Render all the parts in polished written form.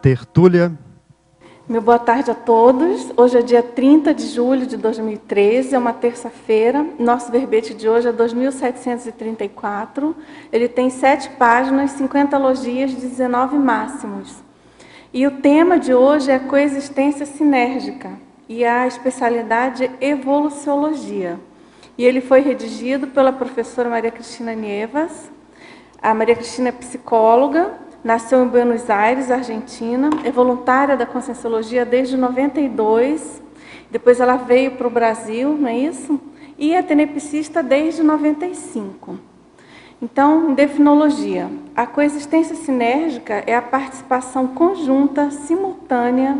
tertúlia. Meu boa tarde a todos. Hoje é dia 30 de julho de 2013, é uma terça-feira. Nosso verbete de hoje é 2734. Ele tem 7 páginas, 50 elogias, 19 máximos. E o tema de hoje é coexistência sinérgica e a especialidade evoluciologia. E ele foi redigido pela professora Maria Cristina Nievas. A Maria Cristina é psicóloga, nasceu em Buenos Aires, Argentina, é voluntária da Conscienciologia desde 92, depois ela veio para o Brasil, não é isso? E é tenepsista desde 95. Então, em definologia, a coexistência sinérgica é a participação conjunta, simultânea,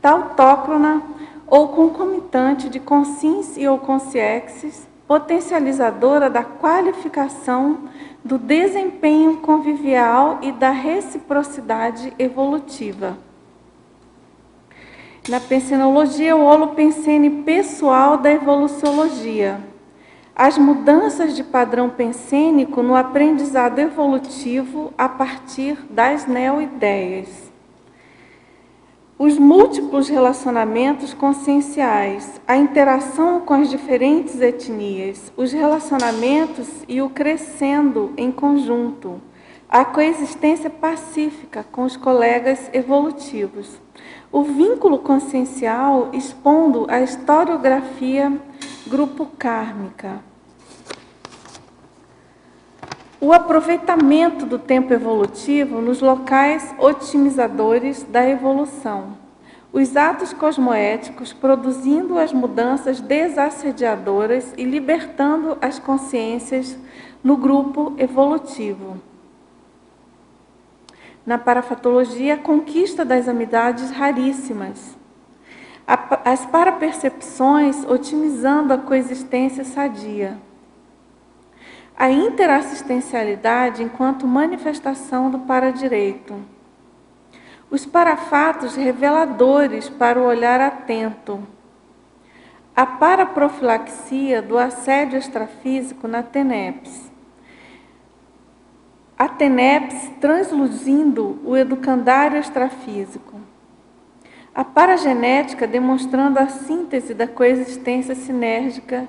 tautócrona ou concomitante de consciência e ou consciexes, potencializadora da qualificação do desempenho convivial e da reciprocidade evolutiva. Na pensenologia, o holopensene pessoal da evoluciologia. As mudanças de padrão pensênico no aprendizado evolutivo a partir das neoideias. Os múltiplos relacionamentos conscienciais, a interação com as diferentes etnias, os relacionamentos e o crescendo em conjunto, a coexistência pacífica com os colegas evolutivos, o vínculo consciencial expondo a historiografia grupo kármica, o aproveitamento do tempo evolutivo nos locais otimizadores da evolução. Os atos cosmoéticos produzindo as mudanças desassediadoras e libertando as consciências no grupo evolutivo. Na parafatologia, a conquista das amizades raríssimas. As parapercepções otimizando a coexistência sadia. A interassistencialidade enquanto manifestação do paradireito. Os parafatos reveladores para o olhar atento. A paraprofilaxia do assédio extrafísico na TENEPS. A TENEPS transluzindo o educandário extrafísico. A paragenética demonstrando a síntese da coexistência sinérgica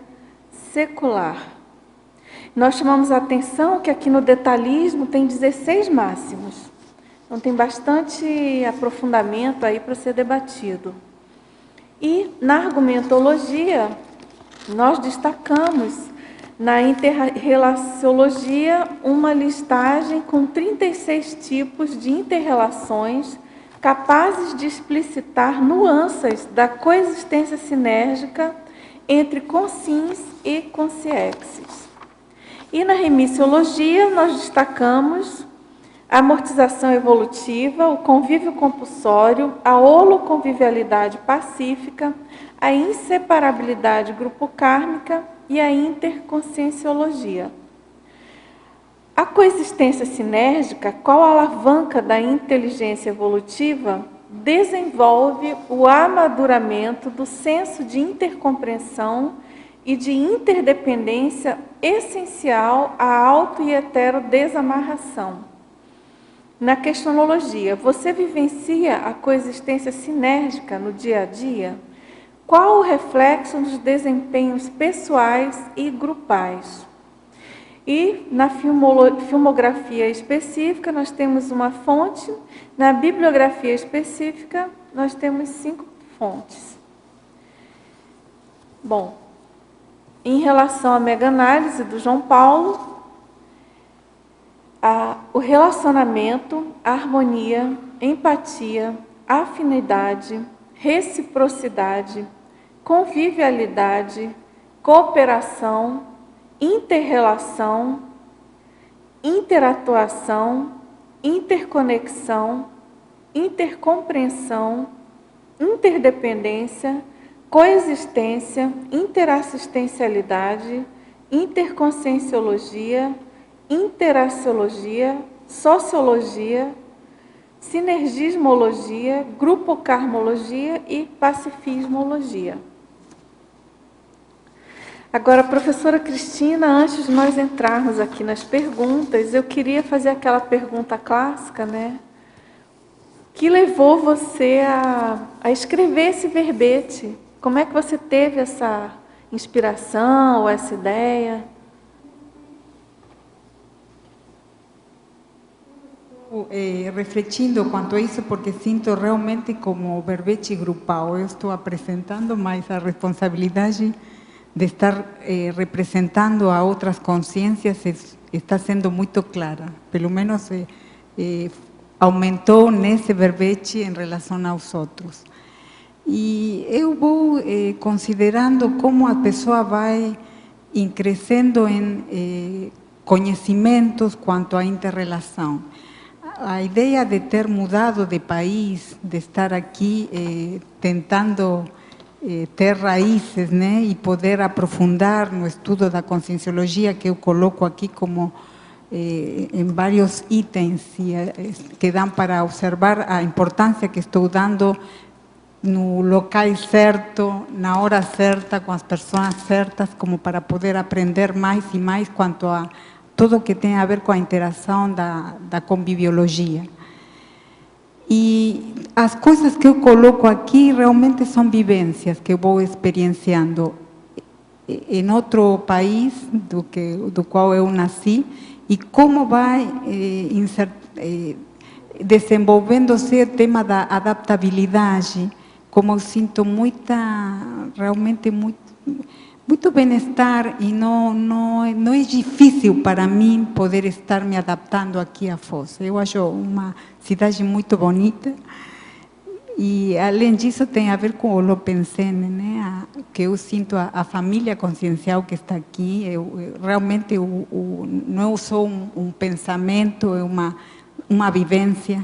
secular. Nós chamamos a atenção que aqui no detalhismo tem 16 máximos. Então tem bastante aprofundamento aí para ser debatido. E na argumentologia, nós destacamos na interrelaciologia uma listagem com 36 tipos de interrelações capazes de explicitar nuances da coexistência sinérgica entre consciens e consciexes. E na remissiologia, nós destacamos a amortização evolutiva, o convívio compulsório, a holoconvivialidade pacífica, a inseparabilidade grupo-kármica e a interconscienciologia. A coexistência sinérgica, qual alavanca da inteligência evolutiva, desenvolve o amaduramento do senso de intercompreensão e de interdependência essencial à auto e hetero desamarração. Na questionologia, você vivencia a coexistência sinérgica no dia a dia? Qual o reflexo dos desempenhos pessoais e grupais? E na filmografia específica, nós temos uma fonte, na bibliografia específica, nós temos 5 fontes. Bom, em relação à mega-análise do João Paulo, o relacionamento, a harmonia, empatia, afinidade, reciprocidade, convivialidade, cooperação, interrelação, interatuação, interconexão, intercompreensão, interdependência, coexistência, interassistencialidade, interconscienciologia, interaciologia, sociologia, sinergismologia, grupocarmologia e pacifismologia. Agora, professora Cristina, antes de nós entrarmos aqui nas perguntas, eu queria fazer aquela pergunta clássica, né? que levou você a escrever esse verbete? Como é que você teve essa inspiração ou essa ideia? Refletindo quanto a isso, porque sinto realmente como verbete grupal. Eu estou apresentando, mas a responsabilidade de estar representando a outras consciências está sendo muito clara. Pelo menos aumentou nesse verbete em relação aos outros. E eu vou considerando como a pessoa vai crescendo em conhecimentos quanto à interrelação. A ideia de ter mudado de país, de estar aqui tentando ter raízes, né, e poder aprofundar no estudo da conscienciologia, que eu coloco aqui como em vários itens que dão para observar a importância que estou dando no local certo, na hora certa, com as pessoas certas, como para poder aprender mais e mais quanto a tudo que tem a ver com a interação da conviviologia. E as coisas que eu coloco aqui realmente são vivências que eu vou experienciando em outro país do qual eu nasci, e como vai desenvolvendo-se o tema da adaptabilidade, como eu sinto realmente muito bem-estar, e não é difícil para mim poder estar me adaptando aqui a Foz. Eu acho uma cidade muito bonita, e além disso tem a ver com o Holopensene, né? Que eu sinto a família consciencial que está aqui. Realmente não é só um pensamento, é uma vivência,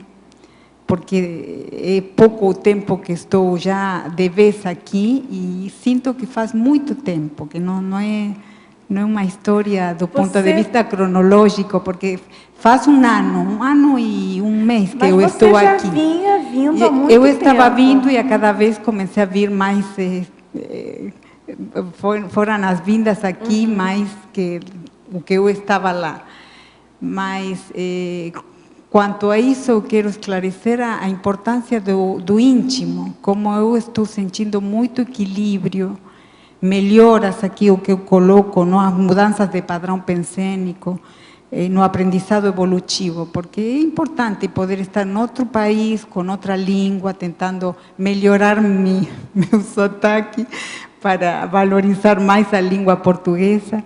porque é pouco tempo que estou já de vez aqui, e sinto que faz muito tempo, que não é uma história do ponto de vista cronológico, porque faz um ano e um mês que eu estou aqui. Mas você já vinha vindo há muito tempo. Eu estava vindo, e a cada vez comecei a vir mais, foram as vindas aqui mais que o que eu estava lá. Mas quanto a isso, eu quero esclarecer a importância do íntimo, como eu estou sentindo muito equilíbrio, melhoras aqui, o que eu coloco, não? As mudanças de padrão pensênico, no aprendizado evolutivo, porque é importante poder estar em outro país, com outra língua, tentando melhorar meu sotaque para valorizar mais a língua portuguesa,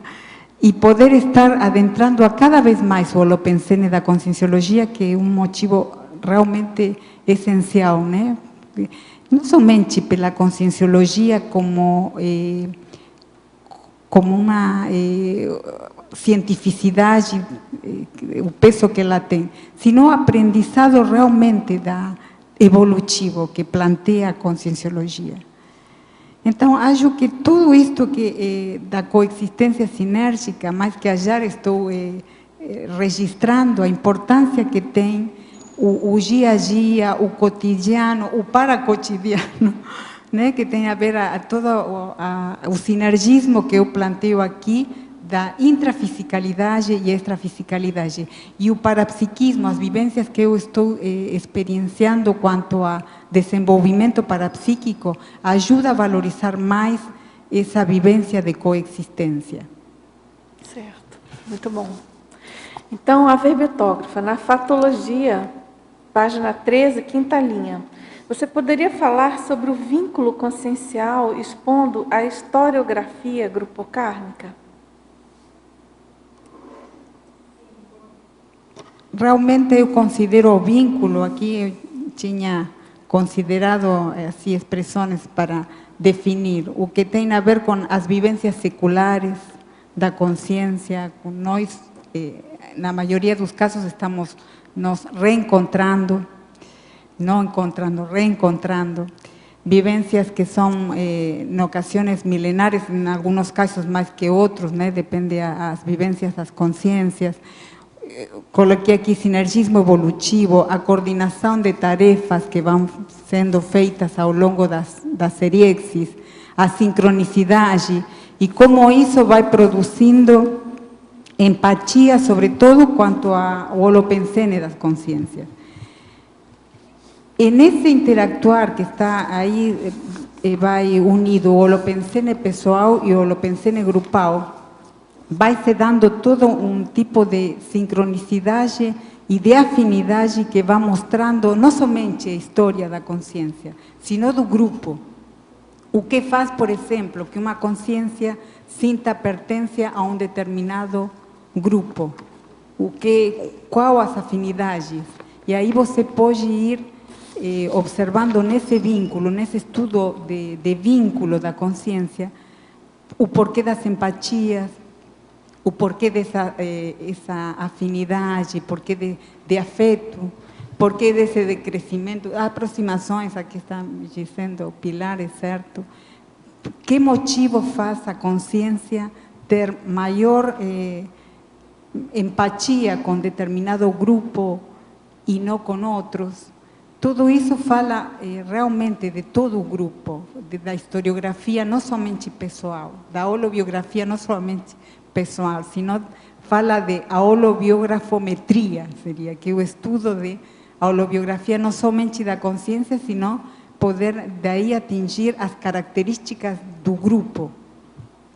e poder estar adentrando a cada vez mais o Holopensene da conscienciologia, que é um motivo realmente essencial, né? Não somente pela conscienciologia como uma cientificidade, o peso que ela tem, sino aprendizado realmente evolutivo que planteia a conscienciologia. Então, acho que tudo isto da coexistência sinérgica, mais que já estou registrando a importância que tem o dia a dia, o cotidiano, o paracotidiano, né, que tem a ver todo o sinergismo que eu planteio aqui, da intrafisicalidade e extrafisicalidade, e o parapsiquismo, as vivências que eu estou experienciando quanto a desenvolvimento parapsíquico, ajuda a valorizar mais essa vivência de coexistência. Certo, muito bom. Então, a verbetógrafa, na Fatologia, página 13, quinta linha. Você poderia falar sobre o vínculo consciencial expondo a historiografia grupocármica? Realmente eu considero o vínculo, aqui eu tinha considerado assim, expressões para definir o que tem a ver com as vivências seculares da consciência, com nós, na maioria dos casos estamos nos reencontrando, reencontrando, vivências que são em ocasiones milenares, em alguns casos mais que outros, né? Depende das vivências das consciências. Coloquei aqui sinergismo evolutivo, a coordenação de tarefas que vão sendo feitas ao longo das eriexis, a sincronicidade, e como isso vai produzindo empatia, sobretudo quanto ao holopensene das consciências. En ese interactuar que está aí, vai unido o holopensene pessoal e o holopensene grupal, vai se dando todo um tipo de sincronicidade e de afinidade que vai mostrando não somente a história da consciência, sino do grupo. O que faz, por exemplo, que uma consciência sinta pertença a um determinado grupo, qual as afinidades. E aí você pode ir observando nesse vínculo, nesse estudo de vínculo da consciência, o porquê das empatias, o porquê dessa essa afinidade, porquê de afeto, porquê desse decrescimento, aproximações, aqui está dizendo Pilar, é certo? Que motivo faz a consciência ter maior empatia com determinado grupo e não com outros? Tudo isso fala realmente de todo o grupo, da historiografia não somente pessoal, da holobiografia não somente pessoal, sino fala de a holobiografometria, seria que é o estudo de a holobiografia não somente da consciência, sino poder daí atingir as características do grupo,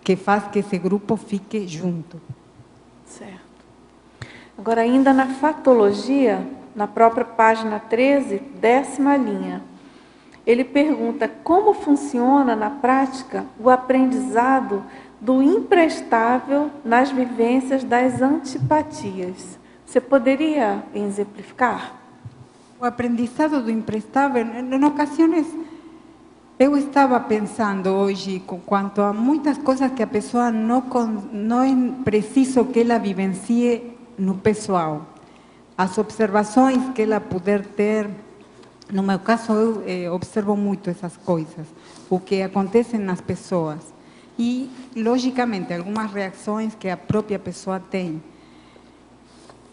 que faz que esse grupo fique junto. Certo. Agora, ainda na fatologia, na própria página 13, 10ª linha, ele pergunta como funciona na prática o aprendizado do imprestável nas vivências das antipatias. Você poderia exemplificar? O aprendizado do imprestável, em ocasiões, eu estava pensando hoje quanto a muitas coisas que a pessoa não é preciso que ela vivencie no pessoal. As observações que ela puder ter, no meu caso eu observo muito essas coisas, o que acontece nas pessoas e, logicamente, algumas reações que a própria pessoa tem.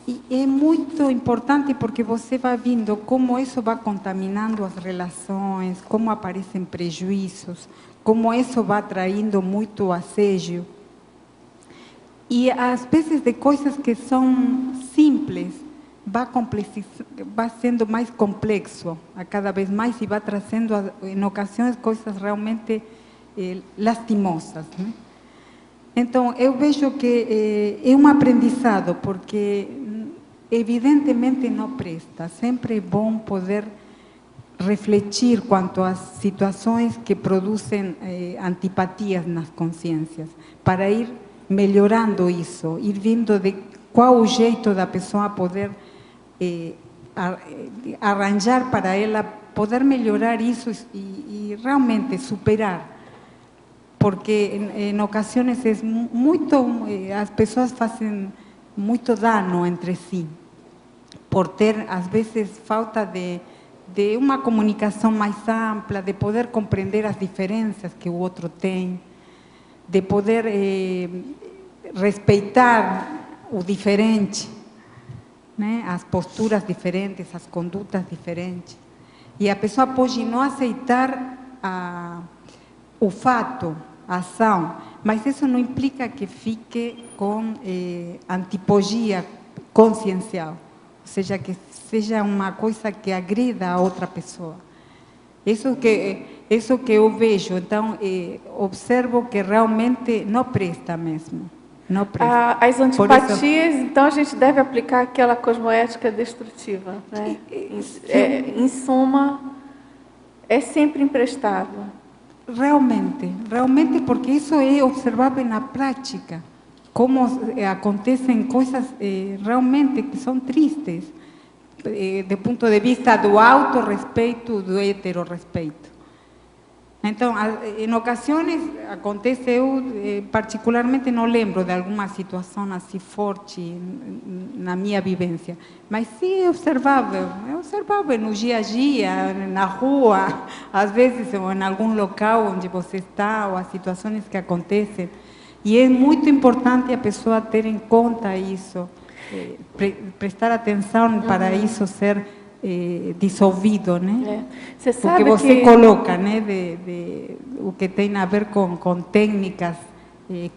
E é muito importante porque você vai vendo como isso vai contaminando as relações, como aparecem prejuízos, como isso vai atraindo muito assédio. E às vezes de coisas que são simples, vai sendo mais complexo a cada vez mais e vai trazendo, em ocasiões, coisas realmente lastimosas, né? Então, eu vejo que é um aprendizado, porque evidentemente não presta. Sempre é bom poder refletir quanto às situações que produzem antipatias nas consciências, para ir melhorando isso, ir vendo de qual o jeito da pessoa poder arranjar para ela poder melhorar isso e realmente superar. Porque em ocasiões é muito, as pessoas fazem muito dano entre si, por ter, às vezes, falta de uma comunicação mais ampla, de poder compreender as diferenças que o outro tem, de poder respeitar o diferente, né? As posturas diferentes, as condutas diferentes. E a pessoa pode não aceitar o fato, a ação, mas isso não implica que fique com antipogia consciencial, ou seja, que seja uma coisa que agrida a outra pessoa. Isso que eu vejo, então, observo que realmente não presta mesmo. Não presta. As antipatias, então, a gente deve aplicar aquela cosmoética destrutiva, né? Em suma, é sempre imprestável. Realmente, porque isso é observável na prática, como acontecem coisas realmente que são tristes, do ponto de vista do autorrespeito, do heterorrespeito. Então, em ocasiões acontece, eu particularmente não lembro de alguma situação assim forte na minha vivência, mas sim é observável no dia a dia, na rua, às vezes ou em algum local onde você está, ou as situações que acontecem. E é muito importante a pessoa ter em conta isso, prestar atenção para isso ser dissolvido, né? Você sabe porque você coloca, né, o que tem a ver com técnicas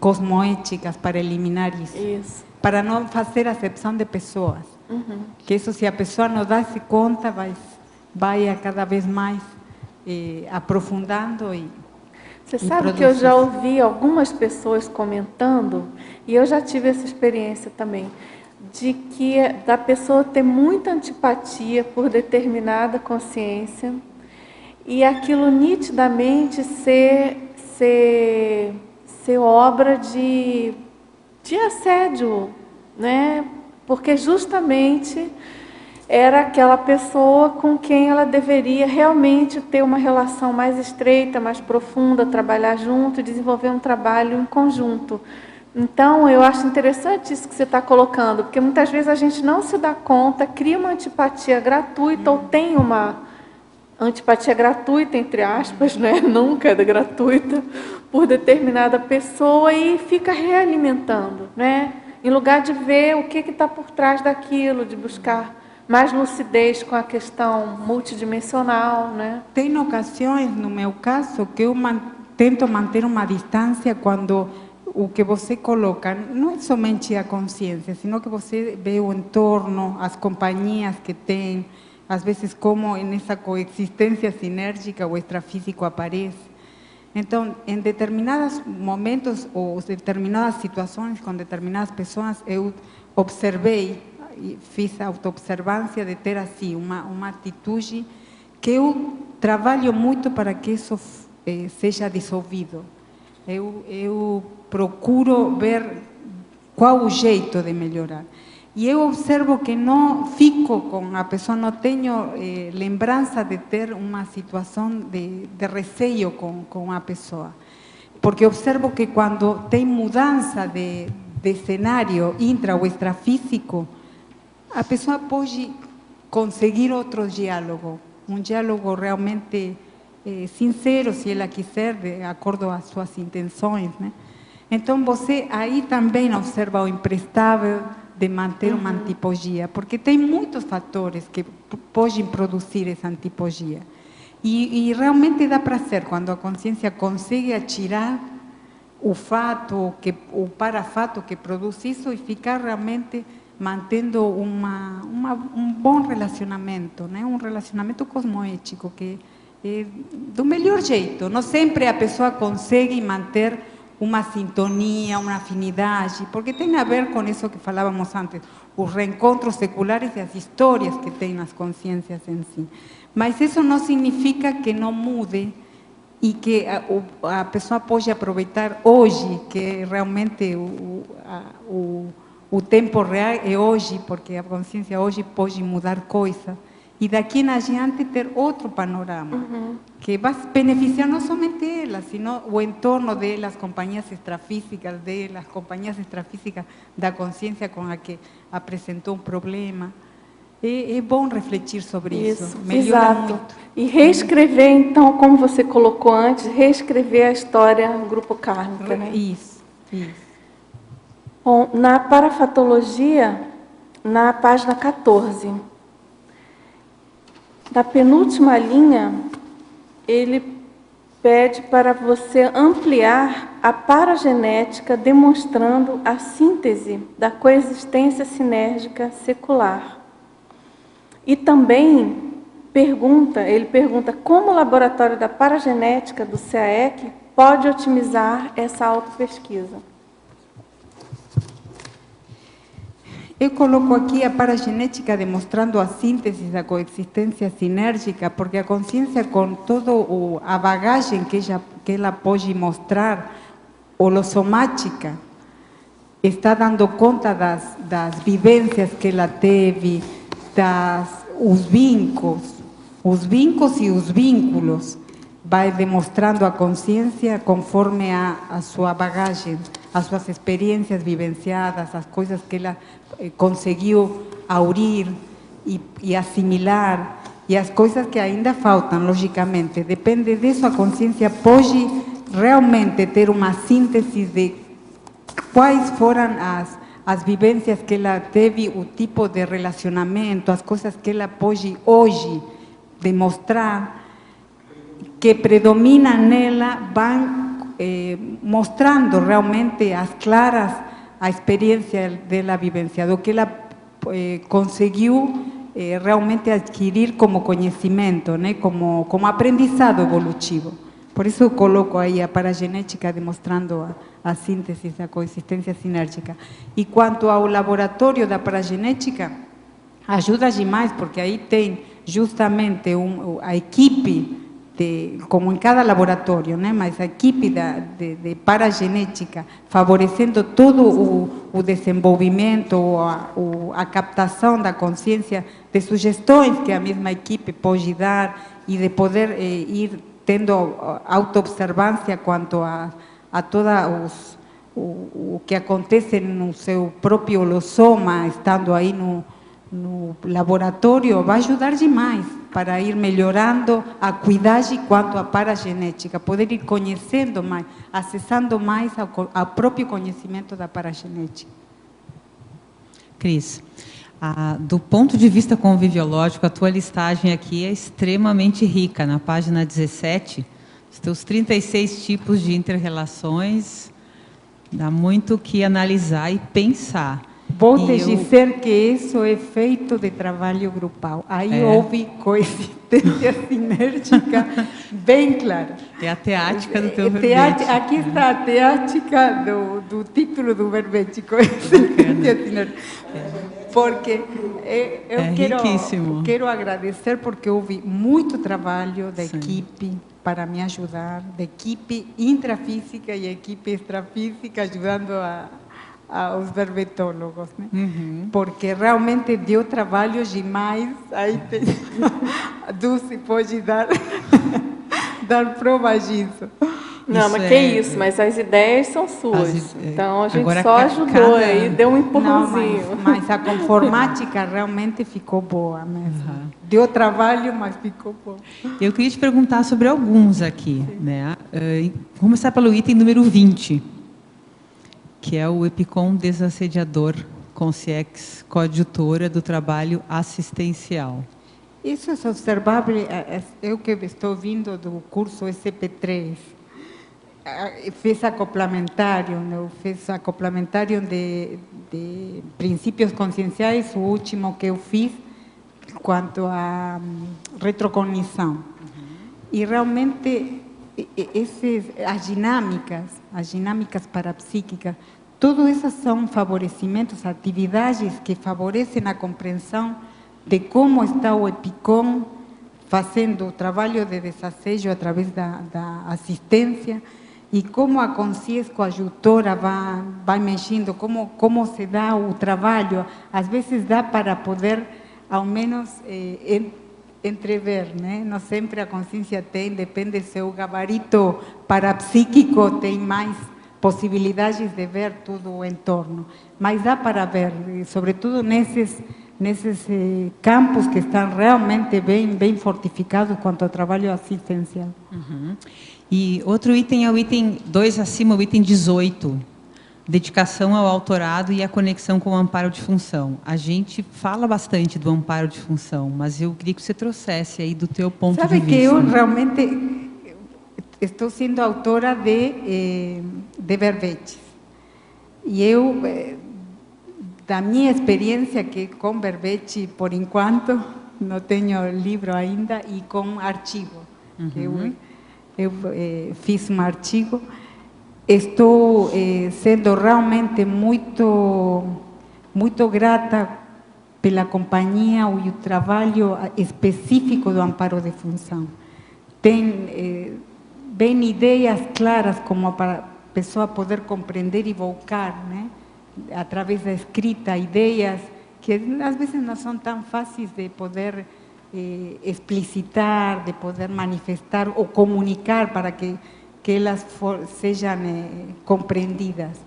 cosmoéticas para eliminar isso. Para não fazer acepção de pessoas. Que isso, se a pessoa não dá-se conta, vai cada vez mais aprofundando e Você sabe que eu já ouvi algumas pessoas comentando, e eu já tive essa experiência também, de que da pessoa ter muita antipatia por determinada consciência e aquilo nitidamente ser obra de assédio, né? Porque justamente era aquela pessoa com quem ela deveria realmente ter uma relação mais estreita, mais profunda, trabalhar junto e desenvolver um trabalho em conjunto. Então, eu acho interessante isso que você está colocando, porque muitas vezes a gente não se dá conta, cria uma antipatia gratuita ou tem uma antipatia gratuita, entre aspas, né? Nunca é gratuita, por determinada pessoa e fica realimentando, né? Em lugar de ver o que está por trás daquilo, de buscar mais lucidez com a questão multidimensional, né? Tem ocasiões, no meu caso, que eu tento manter uma distância quando o que você coloca não é somente a consciência, sino que você vê o entorno, as companhias que tem, às vezes como nessa coexistência sinérgica o extrafísico aparece. Então, em determinados momentos ou determinadas situações com determinadas pessoas, eu observei e fiz a autoobservância de ter assim uma atitude que eu trabalho muito para que isso seja dissolvido. Eu procuro ver qual o jeito de melhorar. E eu observo que não fico com a pessoa, não tenho lembrança de ter uma situação de receio com a pessoa. Porque observo que quando tem mudança de cenário intra ou extrafísico, a pessoa pode conseguir outro diálogo, um diálogo realmente sincero, se ela quiser, de acordo às suas intenções, né? Então, você aí também observa o imprestável de manter uma antipogia, porque tem muitos fatores que podem produzir essa antipogia. E realmente dá prazer quando a consciência consegue atirar o fato, o parafato que produz isso e ficar realmente mantendo um bom relacionamento, né? Um relacionamento cosmoético que é do melhor jeito. Não sempre a pessoa consegue manter uma sintonia, uma afinidade, porque tem a ver com isso que falávamos antes, os reencontros seculares e as histórias que tem nas consciências em si. Mas isso não significa que não mude e que a pessoa pode aproveitar hoje, que realmente o tempo real é hoje, porque a consciência hoje pode mudar coisas. E daqui em adiante ter outro panorama, que vai beneficiar não somente elas, sino o entorno delas, companhias extrafísicas delas, companhias extrafísicas da consciência com a que apresentou um problema. É bom refletir sobre isso, melhora muito. E reescrever, então, como você colocou antes, reescrever a história do grupo kármico, né? Isso. Bom, na parafatologia, na página 14, na penúltima linha, ele pede para você ampliar a paragenética, demonstrando a síntese da coexistência sinérgica secular. E também ele pergunta como o laboratório da paragenética do CAEC pode otimizar essa autopesquisa. Eu coloco aqui a paragenética demonstrando a síntese da coexistência sinérgica, porque a consciência, com toda a bagagem que ela pode mostrar, holossomática, está dando conta das vivências que ela teve, os vínculos e os vínculos, vai demonstrando a consciência conforme a sua bagagem, as suas experiências vivenciadas, as coisas que ela conseguiu aurir e assimilar, e as coisas que ainda faltam, logicamente. Depende disso, a consciência pode realmente ter uma síntese de quais foram as vivências que ela teve, o tipo de relacionamento, as coisas que ela pode hoje demonstrar, que predominam nela, vão mostrando realmente as claras a experiência dela vivenciada, o que ela conseguiu realmente adquirir como conhecimento, né? Como aprendizado evolutivo. Por isso eu coloco aí a paragenética demonstrando a síntese da coexistência sinérgica. E quanto ao laboratório da paragenética, ajuda demais, porque aí tem justamente a equipe, como em cada laboratório, né? Mas a equipe de paragenética favorecendo todo o desenvolvimento, a captação da consciência de sugestões que a mesma equipe pode dar e de poder ir tendo autoobservância quanto a toda o que acontece no seu próprio holossoma, estando aí no laboratório, vai ajudar demais para ir melhorando a cuidagem quanto à paragenética, poder ir conhecendo mais, acessando mais ao próprio conhecimento da paragenética. Cris, do ponto de vista conviviológico, a tua listagem aqui é extremamente rica. Na página 17, os teus 36 tipos de inter-relações, dá muito o que analisar e pensar. Vou te dizer que isso é feito de trabalho grupal. Aí houve coexistência sinérgica bem clara. É a teática do teu verbete. Aqui está a teática do título do verbete, coexistência sinérgica. Porque eu quero agradecer, porque houve muito trabalho da equipe para me ajudar, da equipe intrafísica e equipe extrafísica, ajudando aos verbetólogos, né? Porque realmente deu trabalho demais. Aí a Dulce pode dar prova disso. Não, mas que isso, mas as ideias são suas. Então a gente agora só ajudou aí, deu um empurrãozinho. Não, mas a conformática realmente ficou boa mesmo. Deu trabalho, mas ficou boa. Eu queria te perguntar sobre alguns aqui, né? Vamos começar pelo item número 20. Que é o EPICOM desassediador, consciex coadjutora do trabalho assistencial. Isso é observável, eu que estou vindo do curso SP3, fiz acoplamentário, fiz acoplamentário de princípios conscienciais, o último que eu fiz, quanto a retrocognição. E realmente as dinâmicas parapsíquicas, todas essas são favorecimentos, atividades que favorecem a compreensão de como está o EPICOM fazendo o trabalho de desassejo através da assistência e como a consciência coadjutora vai mexendo, como se dá o trabalho. Às vezes dá para poder, ao menos, entrever, né? Não sempre a consciência tem, depende se o gabarito parapsíquico tem mais possibilidades de ver tudo o entorno, mas dá para ver, sobretudo nesses campos que estão realmente bem fortificados quanto ao trabalho assistencial. E outro item é o item 2 acima, o item 18. Dedicação ao autorado e a conexão com o amparo de função. A gente fala bastante do amparo de função, mas eu queria que você trouxesse aí do teu ponto de vista. Sabe que eu realmente estou sendo autora de verbetes. E eu, da minha experiência que com verbete, por enquanto, não tenho livro ainda, e com artigo. Eu fiz um artigo. Estou sendo realmente muito grata pela companhia e o trabalho específico do amparo de função. Tem bem ideias claras como para a pessoa poder compreender e evocar, né? Através da escrita, ideias que às vezes não são tão fáceis de poder explicitar, de poder manifestar ou comunicar para que elas sejam compreendidas.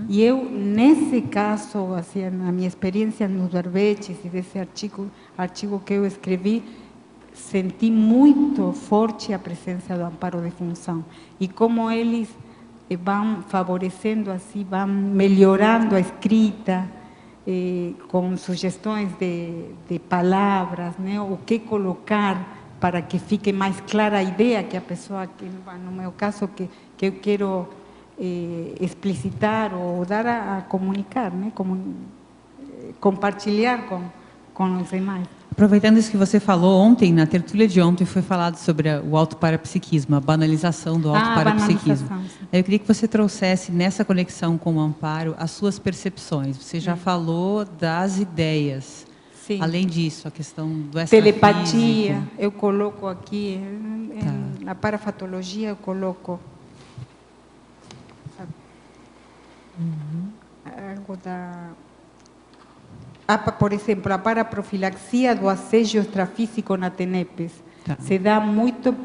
E eu, nesse caso, assim, na minha experiência nos verbetes e desse artigo que eu escrevi, senti muito forte a presença do amparo de função. E como eles vão favorecendo, assim, vão melhorando a escrita, com sugestões de palavras, né? O que colocar para que fique mais clara a ideia que a pessoa, no meu caso, que eu quero explicitar ou dar a comunicar, né? Compartilhar com os demais. Aproveitando isso que você falou ontem, na tertúlia de ontem foi falado sobre o autoparapsiquismo, a banalização do autoparapsiquismo. Banalização. Eu queria que você trouxesse nessa conexão com o amparo as suas percepções. Você já falou das ideias. Sim. Além disso, a questão do extrafísico. Telepatia, eu coloco aqui, na parafatologia eu coloco algo da... por exemplo, a paraprofilaxia do assédio extrafísico na TENEPES. Se dá muito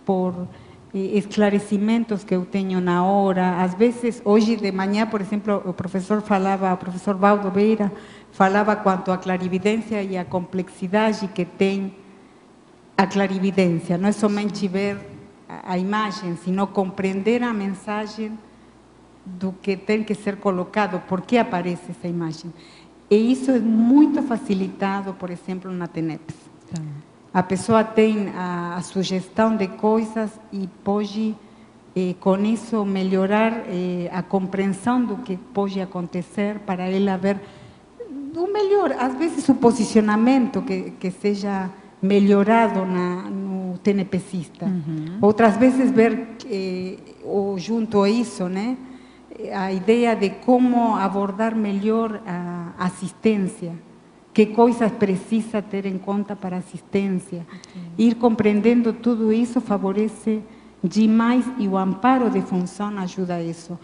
por esclarecimentos que eu tenho na hora. Às vezes, hoje de manhã, por exemplo, o professor Valdo Beira, falava quanto à clarividência e à complexidade que tem a clarividência. Não é somente ver a imagem, sino compreender a mensagem do que tem que ser colocado, por que aparece essa imagem. E isso é muito facilitado, por exemplo, na TENEPES. A pessoa tem a sugestão de coisas e pode, com isso, melhorar a compreensão do que pode acontecer para ela ver o melhor. Às vezes, o posicionamento que seja melhorado no TNPcista. Outras vezes, ver, ou junto a isso, né? A ideia de como abordar melhor a assistência, que coisas precisa ter em conta para assistência. Ir compreendendo tudo isso favorece demais e o amparo de função ajuda a isso.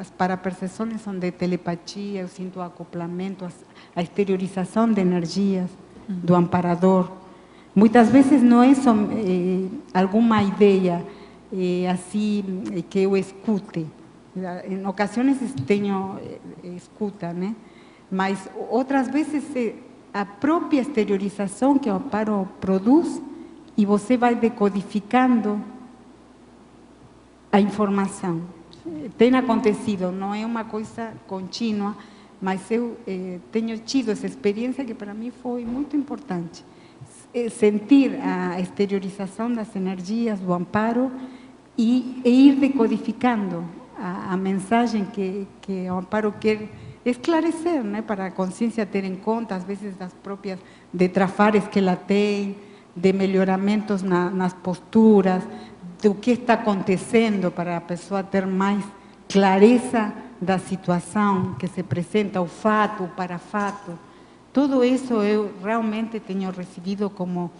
As parapercepções são de telepatia, eu sinto o acoplamento, a exteriorização de energias do amparador. Muitas vezes não é só alguma ideia assim que eu escute. Em ocasiões tenho escuta, né? Mas outras vezes a própria exteriorização que o amparo produz e você vai decodificando a informação. Tem acontecido, não é uma coisa contínua, mas eu tenho tido essa experiência que para mim foi muito importante. Sentir a exteriorização das energias do amparo e ir decodificando a mensagem que o amparo quer esclarecer, né, para a consciência ter em conta, às vezes, das próprias detrafares que ela tem, de melhoramentos nas posturas, do que está acontecendo para a pessoa ter mais clareza da situação que se apresenta, o fato, o parafato. Tudo isso eu realmente tenho recebido como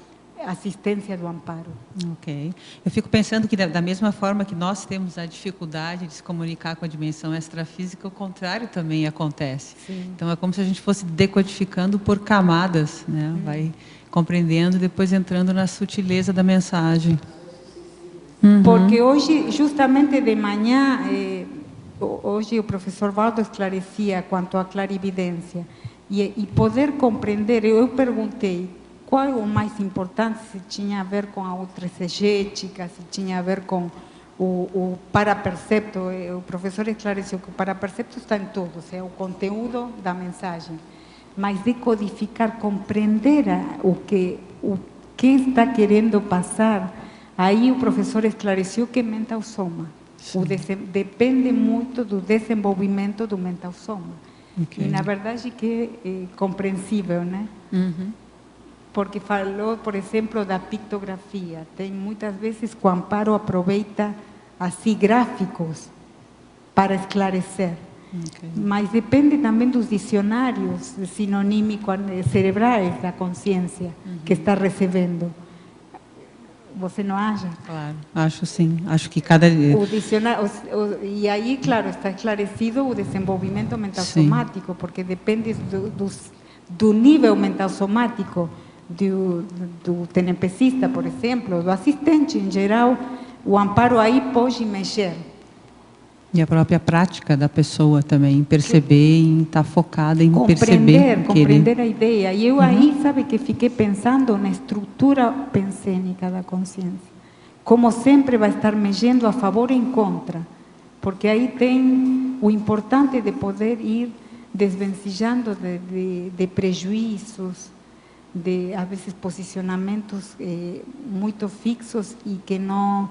assistência do amparo. Ok. Eu fico pensando que da mesma forma que nós temos a dificuldade de se comunicar com a dimensão extrafísica, o contrário também acontece. Sim. Então é como se a gente fosse decodificando por camadas, né? Vai compreendendo, depois entrando na sutileza da mensagem. Porque hoje, justamente de manhã, hoje o professor Valdo esclarecia quanto à clarividência e poder compreender. Eu perguntei qual é o mais importante, se tinha a ver com a ultraexegética, se tinha a ver com o parapercepto. O professor esclareceu que o parapercepto está em tudo, é o conteúdo da mensagem. Mas decodificar, compreender o que está querendo passar, aí o professor esclareceu que é mental soma. Depende muito do desenvolvimento do mental soma. E, na verdade, que é compreensível, né? Porque falou, por exemplo, da pictografia. Tem muitas vezes que o amparo aproveita assim gráficos para esclarecer. Mas depende também dos dicionários sinonímicos cerebrais da consciência que está recebendo. Você não acha? Claro, acho sim. Acho que cada... O dicionário, e aí, claro, está esclarecido o desenvolvimento mental somático, porque depende do nível mental somático do TNPcista, por exemplo, do assistente em geral. O amparo aí pode mexer. E a própria prática da pessoa também, perceber e estar focada em compreender a ideia. E eu aí, sabe, que fiquei pensando na estrutura pensênica da consciência. Como sempre vai estar mexendo a favor e em contra. Porque aí tem o importante de poder ir desvencilhando de prejuízos, de, às vezes, posicionamentos muito fixos e que não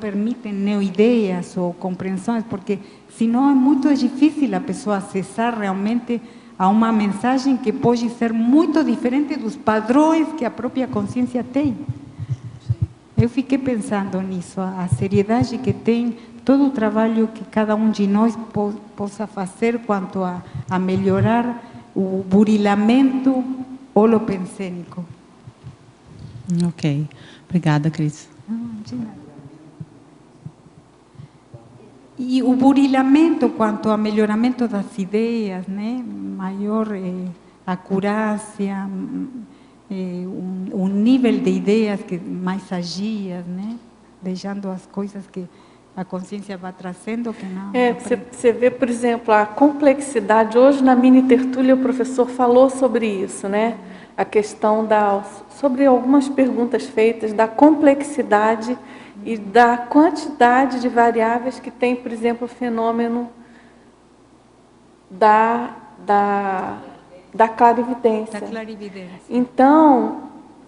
permitem neo-ideias ou compreensões, porque senão é muito difícil a pessoa acessar realmente a uma mensagem que pode ser muito diferente dos padrões que a própria consciência tem. Eu fiquei pensando nisso, a seriedade que tem todo o trabalho que cada um de nós possa fazer quanto a melhorar o burilamento holopensênico. Ok. Obrigada, Cris. De nada. E o burilamento quanto ao melhoramento das ideias, né? Maior acurácia, um nível de ideias mais sagias, né? Deixando as coisas que a consciência vai trazendo que não... Você vê, por exemplo, a complexidade. Hoje, na mini tertúlia, o professor falou sobre isso, né? A questão sobre algumas perguntas feitas, da complexidade e da quantidade de variáveis que tem, por exemplo, o fenômeno da clarividência. Da clarividência. Então,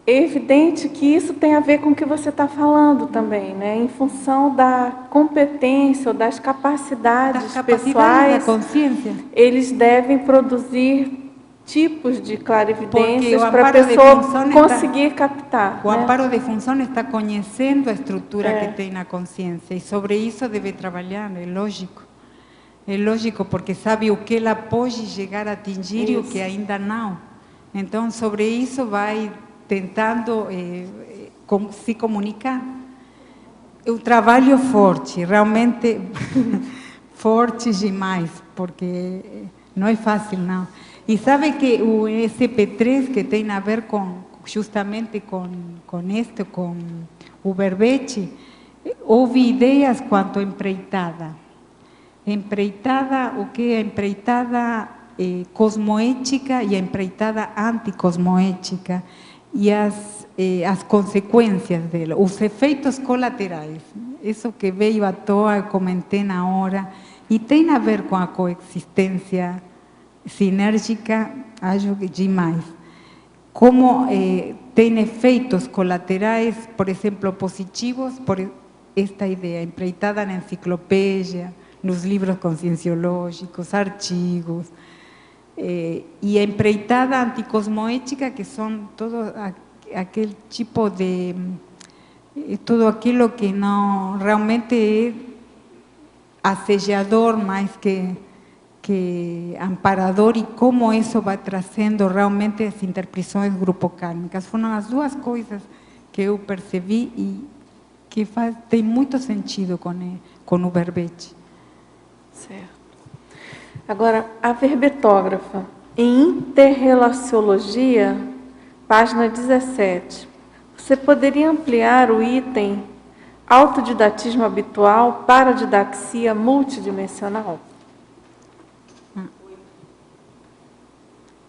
é evidente que isso tem a ver com o que você está falando também, né? Em função da competência ou das capacidades pessoais, da consciência. Eles devem produzir tipos de clarividências para a amparo de pessoa função conseguir captar. O né? amparo de função está conhecendo a estrutura que tem na consciência e sobre isso deve trabalhar, é lógico. É lógico, porque sabe o que ela pode chegar a atingir e o que ainda não. Então, sobre isso vai tentando se comunicar. É um trabalho forte, realmente forte demais, porque não é fácil, não. E sabe que o SP3, que tem a ver justamente com o verbete, houve ideias quanto a empreitada. Empreitada, o que é a empreitada cosmoética e a empreitada anticosmoética, e as consequências dela, os efeitos colaterais. Isso que veio à toa, eu comentei na hora, e tem a ver com a coexistência sinérgica, acho que demais. Como tem efeitos colaterais, por exemplo, positivos, por esta ideia, empreitada na enciclopédia, nos livros conscienciológicos, artigos, e a empreitada anticosmoética, que são todo aquele tipo de... tudo aquilo que não realmente é assediador mais que amparador, e como isso vai trazendo realmente as interpretações grupocármicas. Foram as duas coisas que eu percebi e que tem muito sentido com o verbete. Certo. Agora, a verbetógrafa, em interrelaciologia, página 17, você poderia ampliar o item autodidatismo habitual para didaxia multidimensional?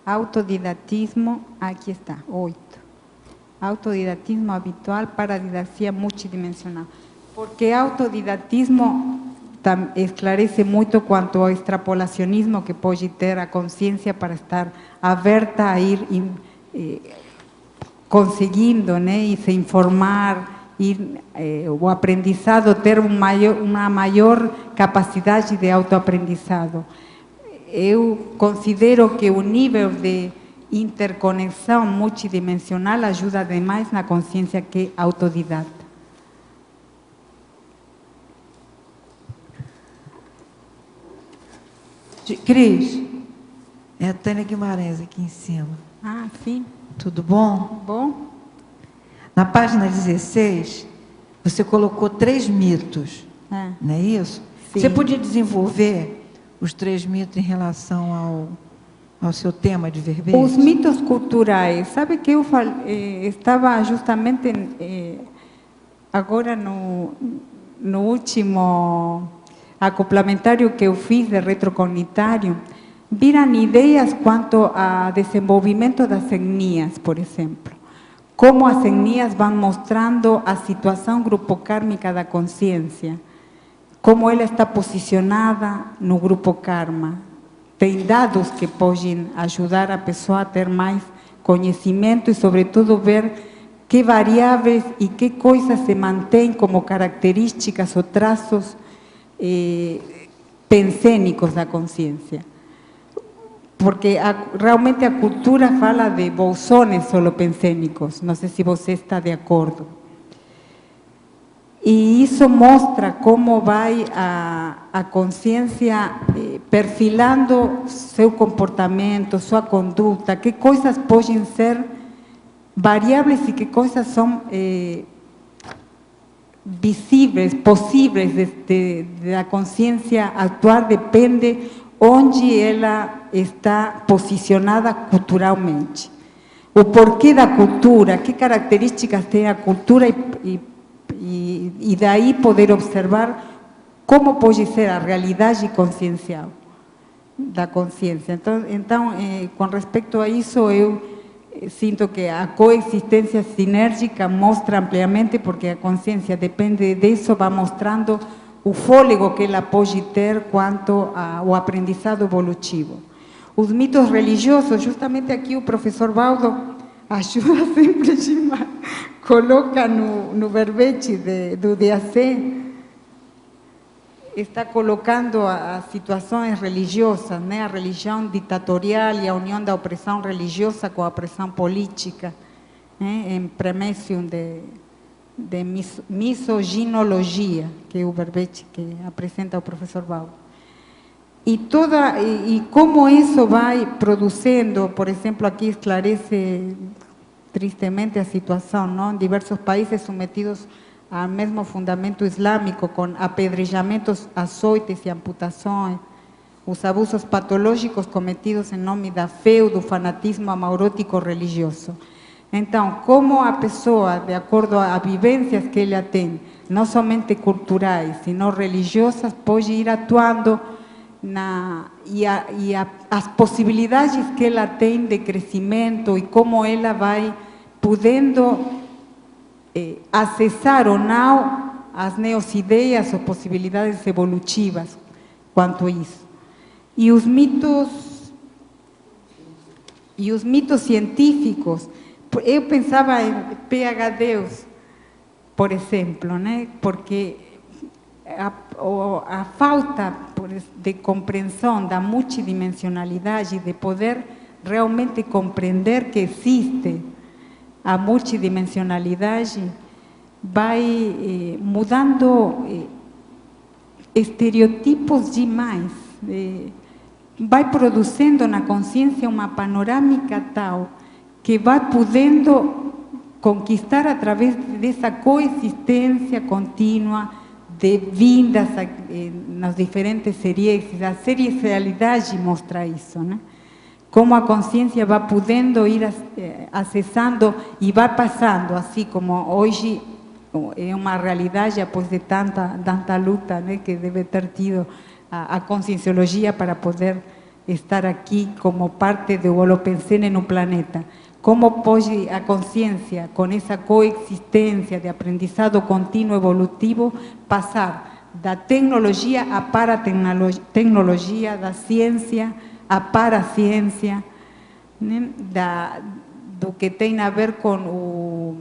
Autodidatismo, aqui está, 8. Autodidatismo habitual para didaxia multidimensional. Porque autodidatismo esclarece muito quanto ao extrapolacionismo que pode ter a consciência para estar aberta a ir conseguindo, né, e se informar, o aprendizado ter uma maior capacidade de autoaprendizado. Eu considero que o nível de interconexão multidimensional ajuda demais na consciência que é autodidata. Cris, é a Tânia Guimarães aqui em cima. Ah, sim. Tudo bom? Bom. Na página 16, você colocou 3 mitos, não é isso? Sim. Você podia desenvolver os 3 mitos em relação ao seu tema de verbete? Os mitos culturais. Sabe que eu estava justamente agora no último acoplamentário que eu fiz de retrocognitário, viram ideias quanto a desenvolvimento das etnias, por exemplo. Como as etnias vão mostrando a situação grupocármica da consciência, como ela está posicionada no grupo karma. Tem dados que podem ajudar a pessoa a ter mais conhecimento e, sobretudo, ver que variáveis e que coisas se mantêm como características ou traços pensênicos da consciência. porque realmente a cultura fala de bolsones holopensênicos, não sei se você está de acordo. E isso mostra como vai a consciência perfilando seu comportamento, sua conduta, que coisas podem ser variáveis e que coisas são visíveis, possíveis da consciência atuar, depende onde ela está posicionada culturalmente. O porquê da cultura, que características tem a cultura e daí poder observar como pode ser a realidade consciencial da consciência. Então, com respeito a isso, eu sinto que a coexistência sinérgica mostra ampliamente, porque a consciência depende disso, vai mostrando o fôlego que ela pode ter quanto ao aprendizado evolutivo. Os mitos religiosos, justamente aqui o professor Valdo ajuda sempre demais, coloca no verbete do DAC, está colocando as situações religiosas, né? A religião ditatorial e a união da opressão religiosa com a opressão política, né? Em premêncio de misoginologia, que é o verbete que apresenta o professor Valdo. E como isso vai produzindo, por exemplo, aqui esclarece tristemente a situação, não? Em diversos países submetidos ao mesmo fundamento islâmico, com apedrejamentos, açoites e amputações, os abusos patológicos cometidos em nome da fé ou do fanatismo amaurótico religioso. Então, como a pessoa, de acordo a vivências que ela tem, não somente culturais, sino religiosas, pode ir atuando as possibilidades que ela tem de crescimento e como ela vai podendo acessar ou não as neoideias ou possibilidades evolutivas quanto a isso. E os mitos científicos, eu pensava em PhDs, por exemplo, né? Porque a falta de compreensão da multidimensionalidade, de poder realmente compreender que existe a multidimensionalidade, vai mudando estereotipos demais, vai produzindo na consciência uma panorâmica tal que vai podendo conquistar através dessa coexistência contínua de vindas nas diferentes séries. A serialidade mostra isso, né? Como a consciência vai podendo ir acessando e vai passando, assim como hoje é uma realidade, após de tanta luta, né, que deve ter tido a conscienciologia para poder estar aqui como parte do Holopensene no planeta. Como pode a consciência, com essa coexistência de aprendizado contínuo evolutivo, passar da tecnologia à paratecnologia, da ciência à paraciência, né? Do que tem a ver com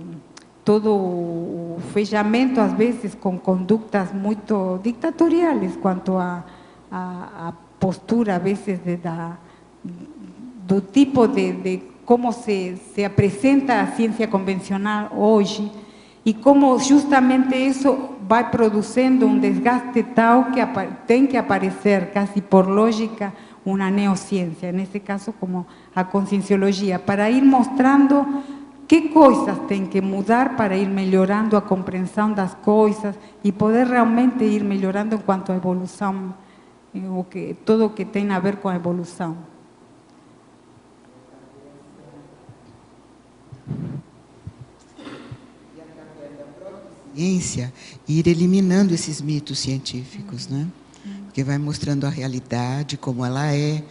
todo o fechamento, às vezes, com condutas muito ditatoriais, quanto a postura, às vezes, do tipo de como se apresenta a ciência convencional hoje, e como justamente isso vai produzindo um desgaste tal que tem que aparecer, quase por lógica, uma neociência, nesse caso como a conscienciologia, para ir mostrando que coisas tem que mudar para ir melhorando a compreensão das coisas e poder realmente ir melhorando em quanto à evolução, tudo o que tem a ver com a evolução. Ciência, ir eliminando esses mitos científicos, né? Porque vai mostrando a realidade como ela é,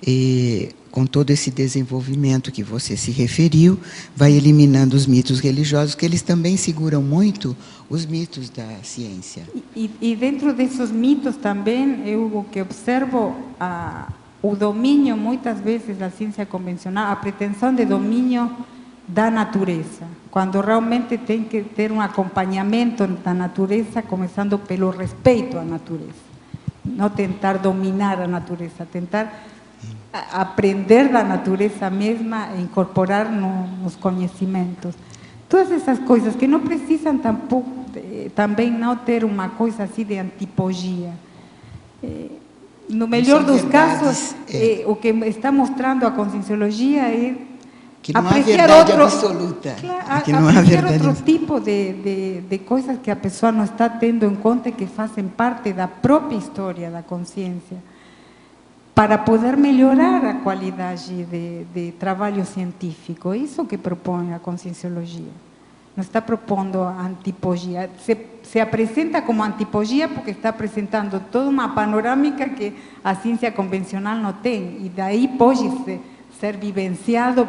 e com todo esse desenvolvimento que você se referiu, vai eliminando os mitos religiosos, que eles também seguram muito os mitos da ciência. E dentro desses mitos também, eu o que observo, o domínio, muitas vezes, da ciência convencional, a pretensão de domínio da natureza, quando realmente tem que ter um acompanhamento da natureza, começando pelo respeito à natureza. Não tentar dominar a natureza, tentar aprender da natureza mesma e incorporar nos conhecimentos. Todas essas coisas que não precisam tampouco, também não ter uma coisa assim de antipogia. No melhor dos casos, o que está mostrando a conscienciologia é que não há apreciar verdade outro, absoluta. claro, Que não há apreciar verdade outro tipo de coisas que a pessoa não está tendo em conta e que fazem parte da própria história da consciência, para poder melhorar a qualidade de trabalho científico. É isso que propõe a conscienciologia. Não está propondo antipogia. Se apresenta como antipogia porque está apresentando toda uma panorâmica que a ciência convencional não tem, e daí pode ser vivenciado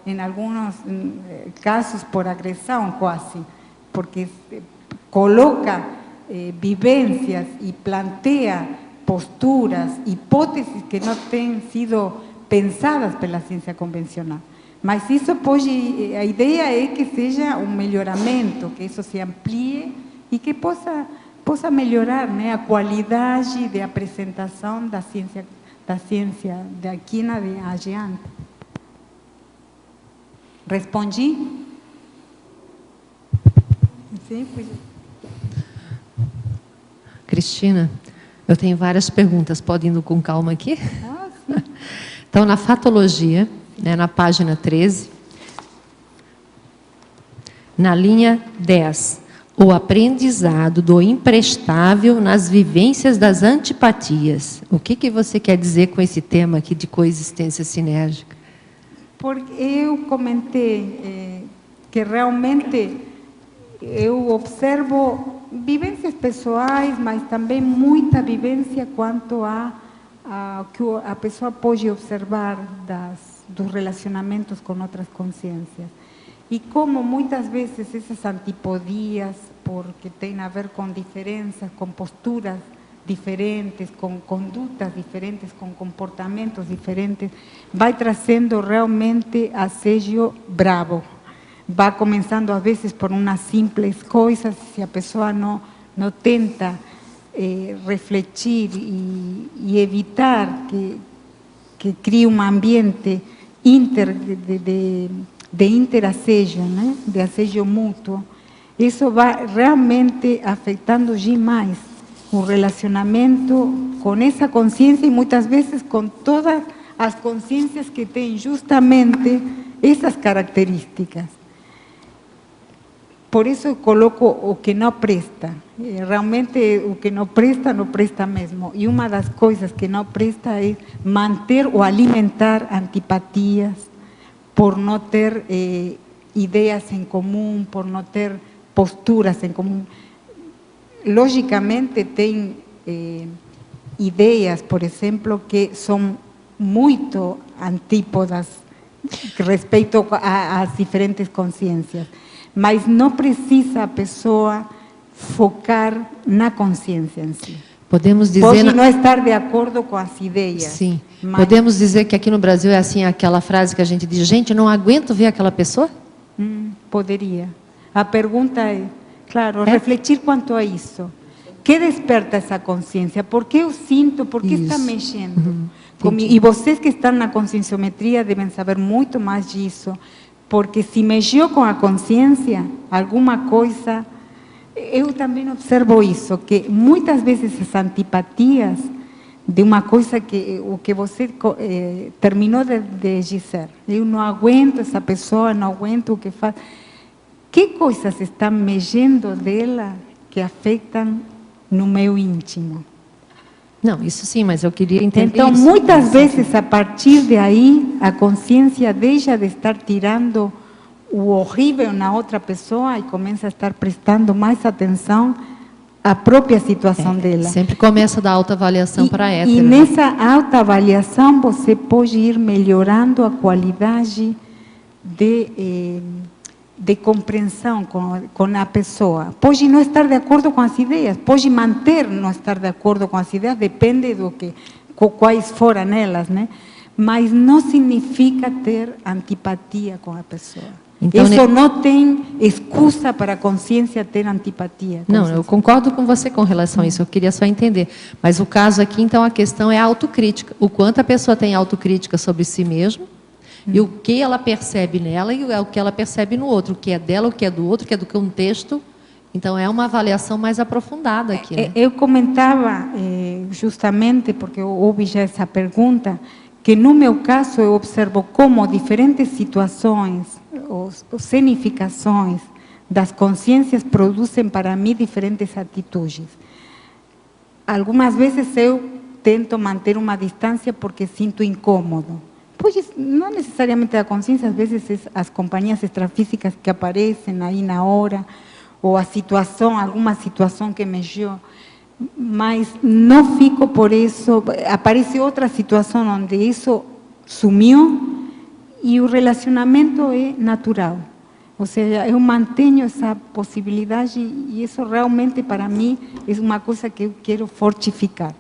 em alguns casos por agressão quase, porque coloca vivências e plantea posturas, hipóteses que não têm sido pensadas pela ciência convencional. Mas isso pode, a ideia é que seja um melhoramento, que isso se amplie e que possa melhorar, né, a qualidade de apresentação da ciência daqui adiante. Respondi? Sim, pois. Cristina, eu tenho várias perguntas, pode ir indo com calma aqui? Ah, sim. Então, na fatologia, né, na página 13, na linha 10, o aprendizado do imprestável nas vivências das antipatias. O que você quer dizer com esse tema aqui de coexistência sinérgica? Porque eu comentei que realmente eu observo vivências pessoais, mas também muita vivência quanto a que a pessoa pode observar dos relacionamentos com outras consciências. E como muitas vezes essas antipodias, porque tem a ver com diferenças, com posturas diferentes, com condutas diferentes, com comportamentos diferentes, vai trazendo realmente assédio bravo. Vai começando às vezes por umas simples coisas, se a pessoa não tenta refletir e evitar que crie um ambiente de interassédio, né? De assédio mútuo, isso vai realmente afetando demais o relacionamento com essa consciência e muitas vezes com todas as consciências que têm justamente essas características. Por isso eu coloco o que não presta. Realmente o que não presta mesmo. E uma das coisas que não presta é manter ou alimentar antipatias, por não ter ideias em comum, por não ter posturas em comum. Logicamente tem ideias, por exemplo, que são muito antípodas respeito às diferentes consciências. Mas não precisa a pessoa focar na consciência em si. Podemos dizer... Pode não estar de acordo com as ideias. Sim. Podemos dizer que aqui no Brasil é assim, aquela frase que a gente diz, gente, não aguento ver aquela pessoa? Poderia. A pergunta é, claro, refletir quanto a isso. Que desperta essa consciência? Por que eu sinto? Por que está mexendo? E vocês que estão na conscienciometria devem saber muito mais disso. Porque se mexeu com a consciência, alguma coisa... Eu também observo isso, que muitas vezes as antipatias de uma coisa o que você terminou de dizer. Eu não aguento essa pessoa, não aguento o que faz. Que coisas estão mexendo dela que afetam no meu íntimo? Não, isso sim, mas eu queria entender então, isso. muitas vezes, a partir de aí, a consciência deixa de estar tirando o horrível na outra pessoa e começa a estar prestando mais atenção à própria situação dela. Sempre começa da autoavaliação para a hétero. E nessa autoavaliação você pode ir melhorando a qualidade de compreensão com a pessoa. Pode não estar de acordo com as ideias, pode manter não estar de acordo com as ideias, depende quais foram elas, né? Mas não significa ter antipatia com a pessoa. Então, isso não tem excusa para a consciência ter antipatia. Não, eu concordo com você com relação a isso, eu queria só entender. Mas o caso aqui, então, a questão é a autocrítica. O quanto a pessoa tem autocrítica sobre si mesma, e o que ela percebe nela e o que ela percebe no outro, o que é dela, o que é do outro, o que é do contexto. Então, é uma avaliação mais aprofundada aqui. Né? Eu comentava, justamente, porque eu ouvi já essa pergunta, que no meu caso eu observo como diferentes situações ou cenificações das consciências produzem para mim diferentes atitudes. Algumas vezes eu tento manter uma distância porque sinto incômodo. Pois não necessariamente a consciência, às vezes as companhias extrafísicas que aparecem aí na hora, ou a situação, alguma situação que mexeu, mas não fico por isso, aparece outra situação onde isso sumiu e o relacionamento é natural. Ou seja, eu mantenho essa possibilidade e isso realmente para mim é uma coisa que eu quero fortificar,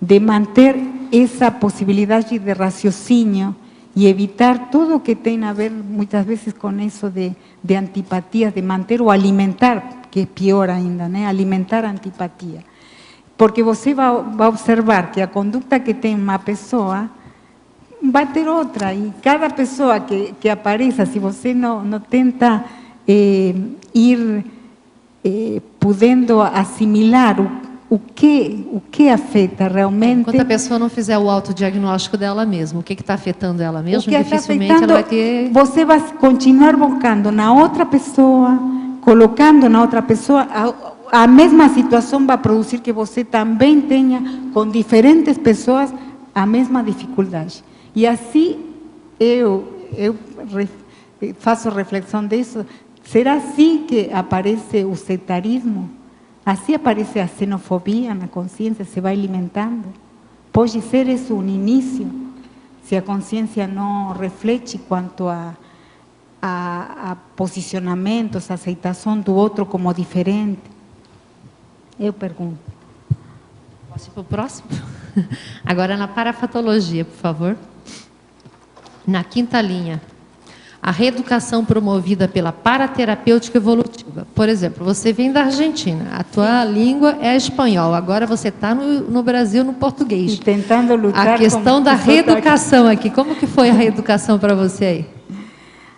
de manter essa possibilidade de raciocínio e evitar tudo o que tem a ver muitas vezes com isso de antipatia, de manter ou alimentar, que é pior ainda, né? Alimentar a antipatia. Porque você vai observar que a conduta que tem uma pessoa vai ter outra, e cada pessoa que apareça, se você não tenta ir podendo assimilar o que afeta realmente. Enquanto a pessoa não fizer o autodiagnóstico dela mesma, o que está afetando ela mesma, o que dificilmente ela vai ter... Você vai continuar buscando na outra pessoa, colocando na outra pessoa, a mesma situação vai produzir que você também tenha, com diferentes pessoas, a mesma dificuldade. E assim, eu faço reflexão disso, será assim que aparece o setarismo? Assim aparece a xenofobia na consciência, se vai alimentando. Pode ser isso um início, se a consciência não reflete quanto a posicionamentos, a aceitação do outro como diferente. Eu pergunto. Posso ir para o próximo? Agora na parafatologia, por favor. Na quinta linha. A reeducação promovida pela paraterapêutica evolutiva. Por exemplo, você vem da Argentina, a tua língua é espanhol, agora você está no Brasil, no português. E tentando lutar. A questão da reeducação aqui, como que foi a reeducação para você aí?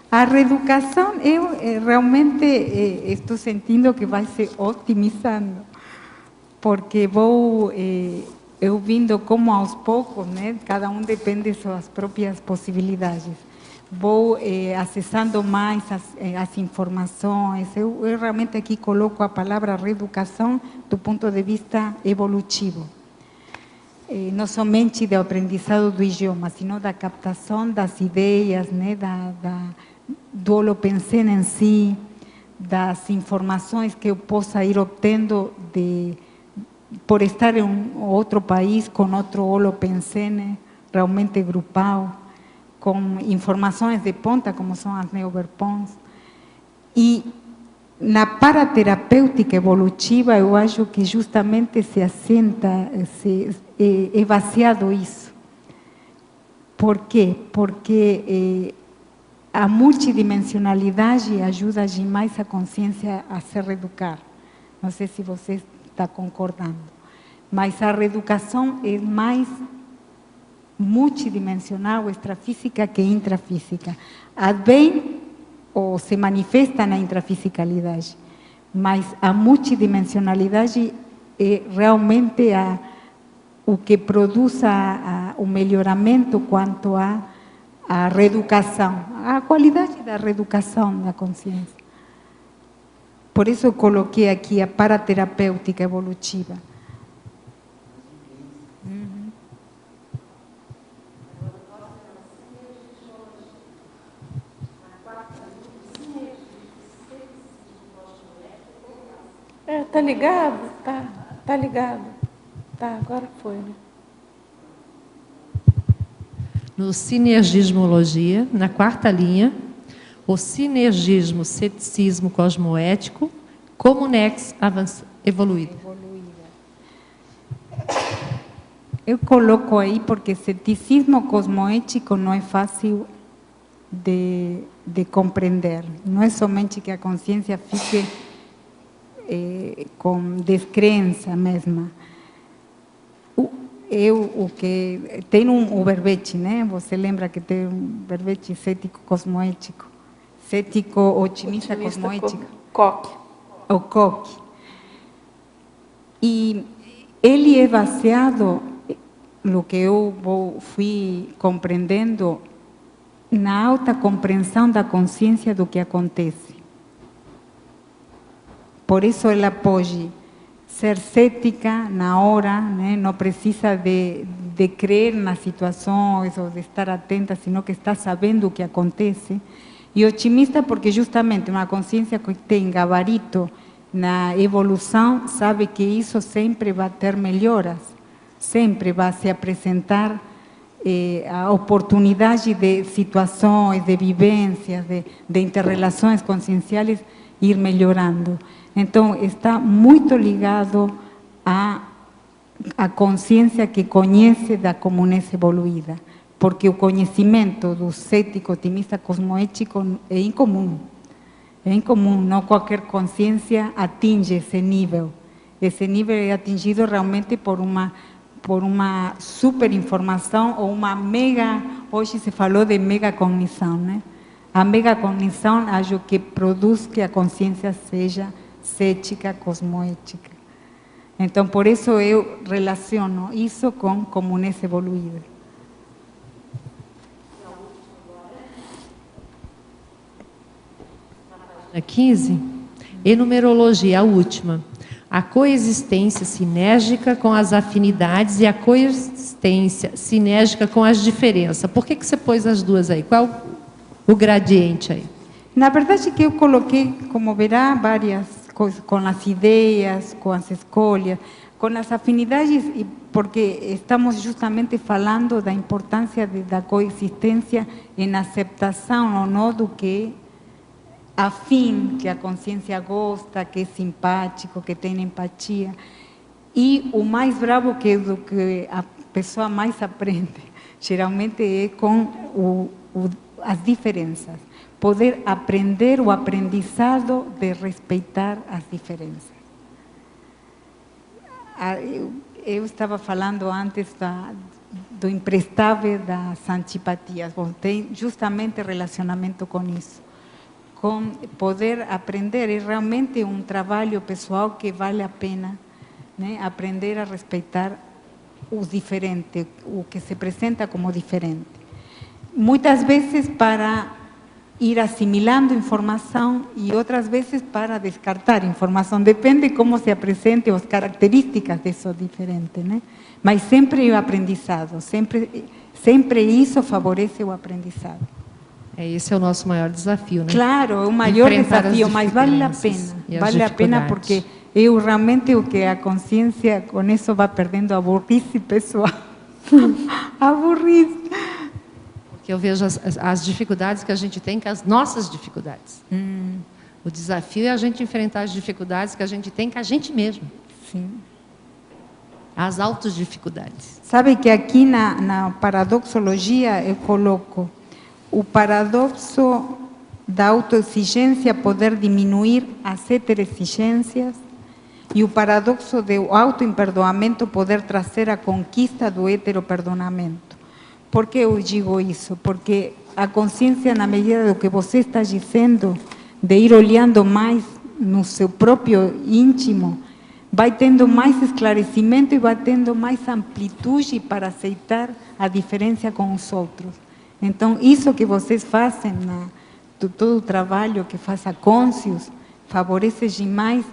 A reeducação, eu realmente estou sentindo que vai se otimizando, porque vou eu vindo como aos poucos, né? Cada um depende de suas próprias possibilidades. Vou acessando mais as informações. Eu realmente aqui coloco a palavra reeducação do ponto de vista evolutivo. Não somente do aprendizado do idioma, sino da captação das ideias, né? Do holopensene em si, das informações que eu possa ir obtendo por estar em outro país com outro holopensene realmente grupal, com informações de ponta, como são as neoverpons. E na paraterapêutica evolutiva, eu acho que justamente se assenta, é vaziado isso. Por quê? Porque a multidimensionalidade ajuda demais a consciência a se reeducar. Não sei se você está concordando. Mas a reeducação é mais multidimensional, extrafísica que intrafísica. Advém ou se manifesta na intrafisicalidade, mas a multidimensionalidade é realmente o que produz o melhoramento quanto à reeducação, a qualidade da reeducação da consciência. Por isso eu coloquei aqui a paraterapêutica evolutiva. Tá ligado? Tá ligado. Tá, agora foi, né? No sinergismologia, na quarta linha, o sinergismo, ceticismo cosmoético, como nex evoluído. Eu coloco aí porque ceticismo cosmoético não é fácil de compreender. Não é somente que a consciência fique com descrença mesma. O que tem o verbete, né? Você lembra que tem um verbete cético cosmoético, cético otimista cosmoético, Koch. o Koch. E ele é baseado, no que eu fui compreendendo, na alta compreensão da consciência do que acontece. Por isso ela pode ser cética na hora, né? Não precisa de crer nas situações ou de estar atenta, sino que está sabendo o que acontece. E otimista porque justamente uma consciência que tem gabarito na evolução sabe que isso sempre vai ter melhoras, sempre vai se apresentar a oportunidade de situações, de vivências, de interrelações conscienciais ir melhorando. Então, está muito ligado à consciência que conhece da comunidade evoluída, porque o conhecimento do cético otimista cosmoético é incomum. É incomum, não qualquer consciência atinge esse nível. Esse nível é atingido realmente por uma super informação ou uma mega, hoje se falou de mega cognição, né? A mega cognição acho que produz que a consciência seja cética, cosmoética. Então, por isso eu relaciono isso com comunidade evoluída. Na 15, enumerologia, a última. A coexistência sinérgica com as afinidades e a coexistência sinérgica com as diferenças. Por que você pôs as duas aí? Qual o gradiente aí? Na verdade que eu coloquei, como verá, várias coisas, com as ideias, com as escolhas, com as afinidades, porque estamos justamente falando da importância da coexistência em aceitação ou não do que afim, que a consciência gosta, que é simpático, que tem empatia. E o mais bravo do que a pessoa mais aprende, geralmente é com as diferenças. Poder aprender o aprendizado de respeitar as diferenças. Eu estava falando antes do imprestável das antipatias. Bom, tem justamente relacionamento com isso. Com poder aprender, é realmente um trabalho pessoal que vale a pena, né? Aprender a respeitar os diferentes, o que se apresenta como diferente. Muitas vezes para ir assimilando informação e outras vezes para descartar informação, depende de como se apresente as características disso diferente, né? Mas sempre o aprendizado, sempre isso favorece o aprendizado. Esse é o nosso maior desafio, né? Claro, é o maior Enfrentar desafio, mas vale a pena. Vale a pena porque eu realmente o que a consciência com isso vai perdendo a burrice pessoal. A burrice. Porque eu vejo as dificuldades que a gente tem, que as nossas dificuldades. O desafio é a gente enfrentar as dificuldades que a gente tem com a gente mesmo. Sim. As autodificuldades. Sabe que aqui na paradoxologia eu coloco o paradoxo da autoexigência poder diminuir as heterexigências e o paradoxo do autoimperdoamento poder trazer a conquista do heteroperdonamento. Por que eu digo isso? Porque a consciência, na medida do que você está dizendo, de ir olhando mais no seu próprio íntimo, vai tendo mais esclarecimento e vai tendo mais amplitude para aceitar a diferença com os outros. Então, isso que vocês fazem, todo o trabalho que faz a Conscius, favorece demais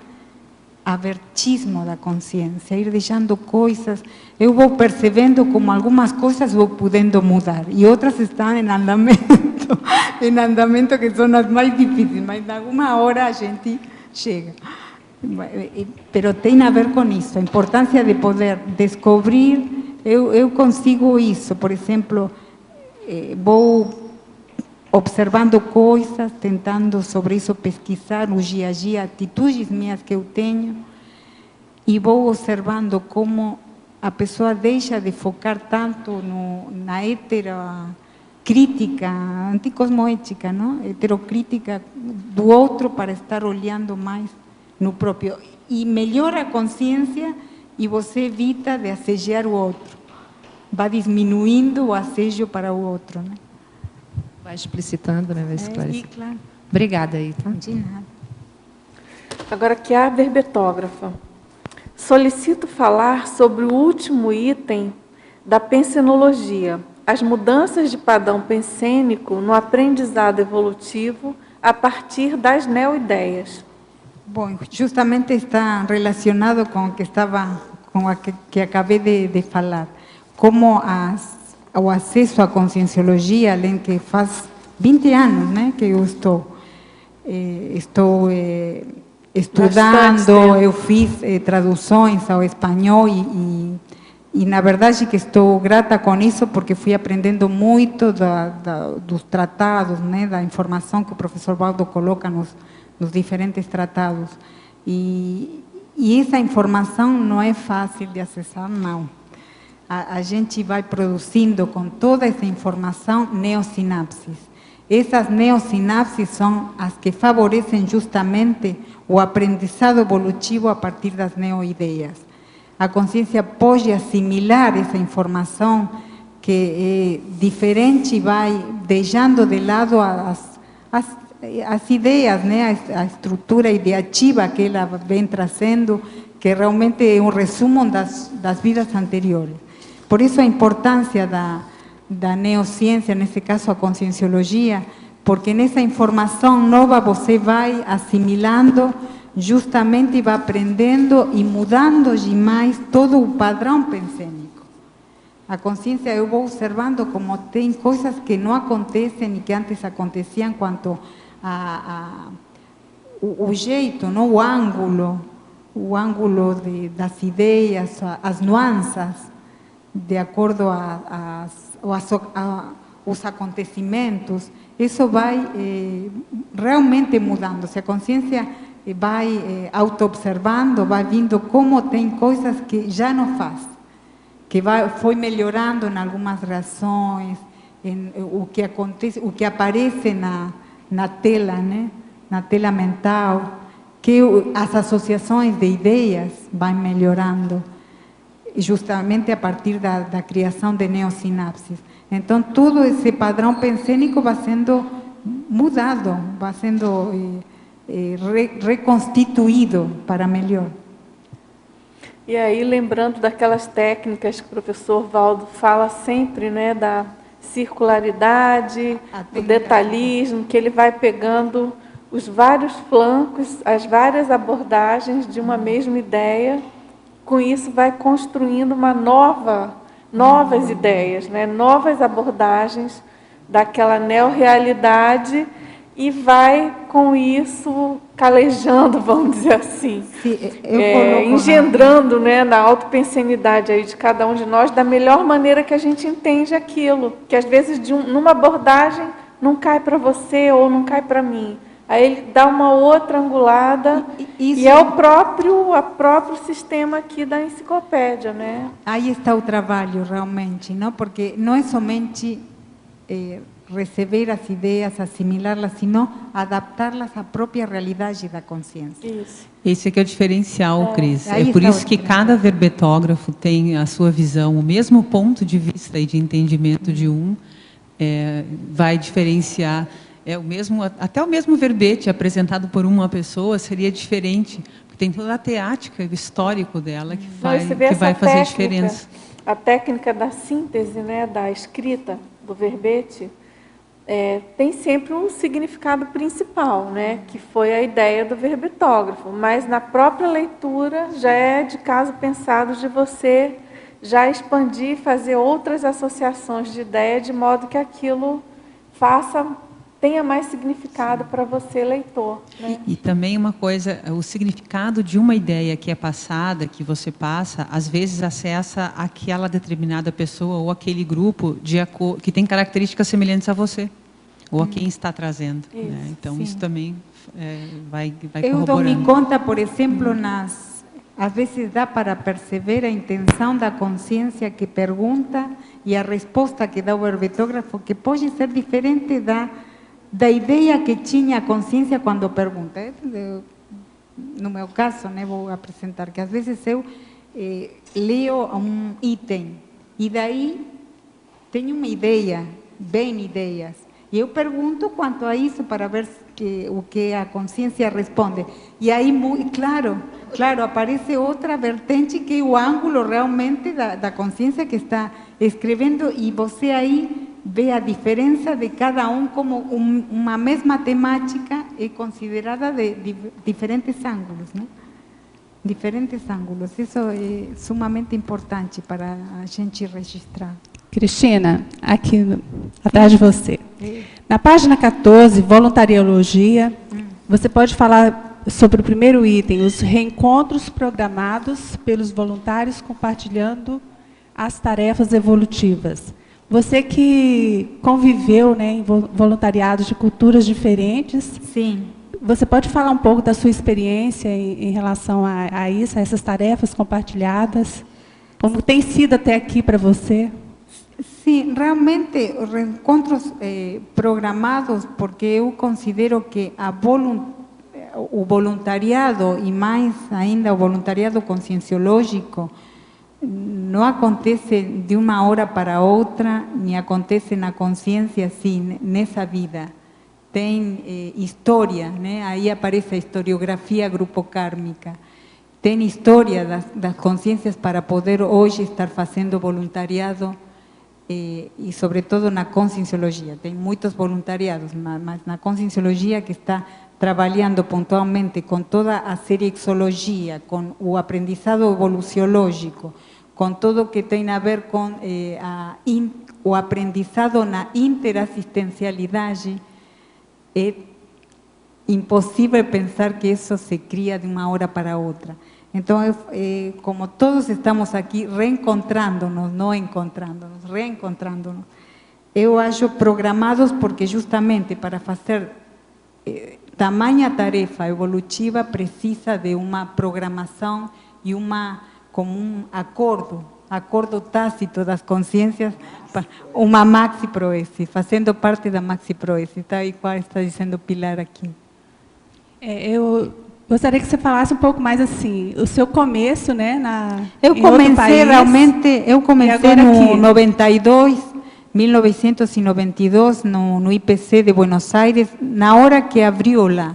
avertismo da consciência, ir deixando coisas. Eu vou percebendo como algumas coisas vou podendo mudar e outras estão em andamento que são as mais difíceis, mas em alguma hora a gente chega. Pero tem a ver com isso, a importância de poder descobrir. Eu consigo isso, por exemplo, vou observando coisas, tentando sobre isso pesquisar no dia a dia, atitudes minhas que eu tenho, e vou observando como a pessoa deixa de focar tanto na crítica, anticosmoética, não? Heterocrítica do outro para estar olhando mais no próprio. E melhora a consciência e você evita de assejar o outro. Vai diminuindo o assédio para o outro, né? Vai explicitando, né? Vai esclarecendo. Claro. Obrigada aí, tá? De nada. Agora aqui a verbetógrafa. Solicito falar sobre o último item da pensenologia, as mudanças de padrão pensênico no aprendizado evolutivo a partir das neoideias. Bom, justamente está relacionado com o que que acabei de falar. Como o acesso à conscienciologia, além que faz 20 anos, né, que eu estou estudando, eu fiz traduções ao espanhol e na verdade que estou grata com isso porque fui aprendendo muito dos tratados, né, da informação que o professor Baldo coloca nos diferentes tratados. E essa informação não é fácil de acessar, não. A gente vai produzindo com toda essa informação neosinapses. Essas neosinapses são as que favorecem justamente o aprendizado evolutivo a partir das neoideias. A consciência pode assimilar essa informação que é diferente e vai deixando de lado as ideias, né? A estrutura ideativa que ela vem trazendo, que realmente é um resumo das vidas anteriores. Por isso a importância da neociência, nesse caso a conscienciologia, porque nessa informação nova você vai assimilando justamente e vai aprendendo e mudando demais todo o padrão pensênico. A consciência, eu vou observando como tem coisas que não acontecem e que antes aconteciam quanto o jeito, não? O ângulo das ideias, as nuances, de acordo aos acontecimentos, isso vai realmente mudando. Se a consciência vai auto-observando, vai vendo como tem coisas que já não faz, que foi melhorando em algumas reações, o que acontece, o que aparece na tela, né? Na tela mental, que as associações de ideias vão melhorando, justamente a partir da criação de neosinapses. Então, todo esse padrão pensênico vai sendo mudado, vai sendo reconstituído para melhor. E aí, lembrando daquelas técnicas que o professor Valdo fala sempre, né, da circularidade, do detalhismo, que ele vai pegando os vários flancos, as várias abordagens de uma mesma ideia, com isso vai construindo uma novas ideias, né, novas abordagens daquela neorrealidade e vai, com isso, calejando, vamos dizer assim, engendrando, né, na autopensenidade aí de cada um de nós, da melhor maneira que a gente entende aquilo, que às vezes numa abordagem não cai para você ou não cai para mim. Aí ele dá uma outra angulada e é o próprio sistema aqui da enciclopédia, né? Aí está o trabalho realmente, não? Porque não é somente receber as ideias, assimilá-las, sino adaptá-las à própria realidade da consciência. Isso. Esse aqui é o diferencial, Cris. Aí É por está isso que cada verbetógrafo tem a sua visão, o mesmo ponto de vista e de entendimento de vai diferenciar. Até o mesmo verbete apresentado por uma pessoa seria diferente, porque tem toda a teática e o histórico dela que vai fazer a diferença. A técnica da síntese, né, da escrita do verbete, tem sempre um significado principal, né, que foi a ideia do verbetógrafo, mas na própria leitura já é de caso pensado de você já expandir, fazer outras associações de ideia, de modo que aquilo tenha mais significado para você, leitor. Né? E também uma coisa, o significado de uma ideia que é passada, que você passa, às vezes acessa aquela determinada pessoa ou aquele grupo que tem características semelhantes a você, ou a quem está trazendo. Isso, né? Então, sim. isso também vai Eu corroborando. dou-me conta, por exemplo, às vezes dá para perceber a intenção da consciência que pergunta e a resposta que dá o herbetógrafo, que pode ser diferente da ideia que tinha a consciência quando pergunta. No meu caso, né, vou apresentar que às vezes eu leio um item e daí tenho uma ideia, bem ideias, e eu pergunto quanto a isso para ver o que a consciência responde. E aí, claro, aparece outra vertente que é o ângulo realmente da consciência que está escrevendo, e você aí vê a diferença de cada como uma mesma temática é considerada de diferentes ângulos, né? Diferentes ângulos. Isso é sumamente importante para a gente registrar. Cristina, aqui atrás de você. Na página 14, voluntariologia, você pode falar sobre o primeiro item, os reencontros programados pelos voluntários compartilhando as tarefas evolutivas. Você que conviveu, né, em voluntariados de culturas diferentes. Sim. Você pode falar um pouco da sua experiência em relação a isso, a essas tarefas compartilhadas? Como tem sido até aqui para você? Sim, realmente, reencontros programados, porque eu considero que o voluntariado, e mais ainda o voluntariado conscienciológico, não acontece de uma hora para outra, nem acontece na consciência assim, nessa vida. Tem história, né? Aí aparece a historiografia grupo kármica. Tem história das consciências para poder hoje estar fazendo voluntariado, e sobretudo na conscienciologia. Tem muitos voluntariados, mas na conscienciologia que está trabalhando pontualmente com toda a serexologia, com o aprendizado evoluciológico, com tudo o que tem a ver com o aprendizado na interassistencialidade. É impossível pensar que isso se cria de uma hora para outra. Então, como todos estamos aqui reencontrando-nos, não encontrando-nos, reencontrando-nos, eu acho programados porque justamente para fazer tamanha tarefa evolutiva precisa de uma programação e como um acordo tácito das consciências, uma maxi-proese, fazendo parte da maxi-proese, tá? Igual está dizendo Pilar aqui. Eu gostaria que você falasse um pouco mais assim, o seu começo, né, eu comecei no 1992, no IPC de Buenos Aires, na hora que abriu lá.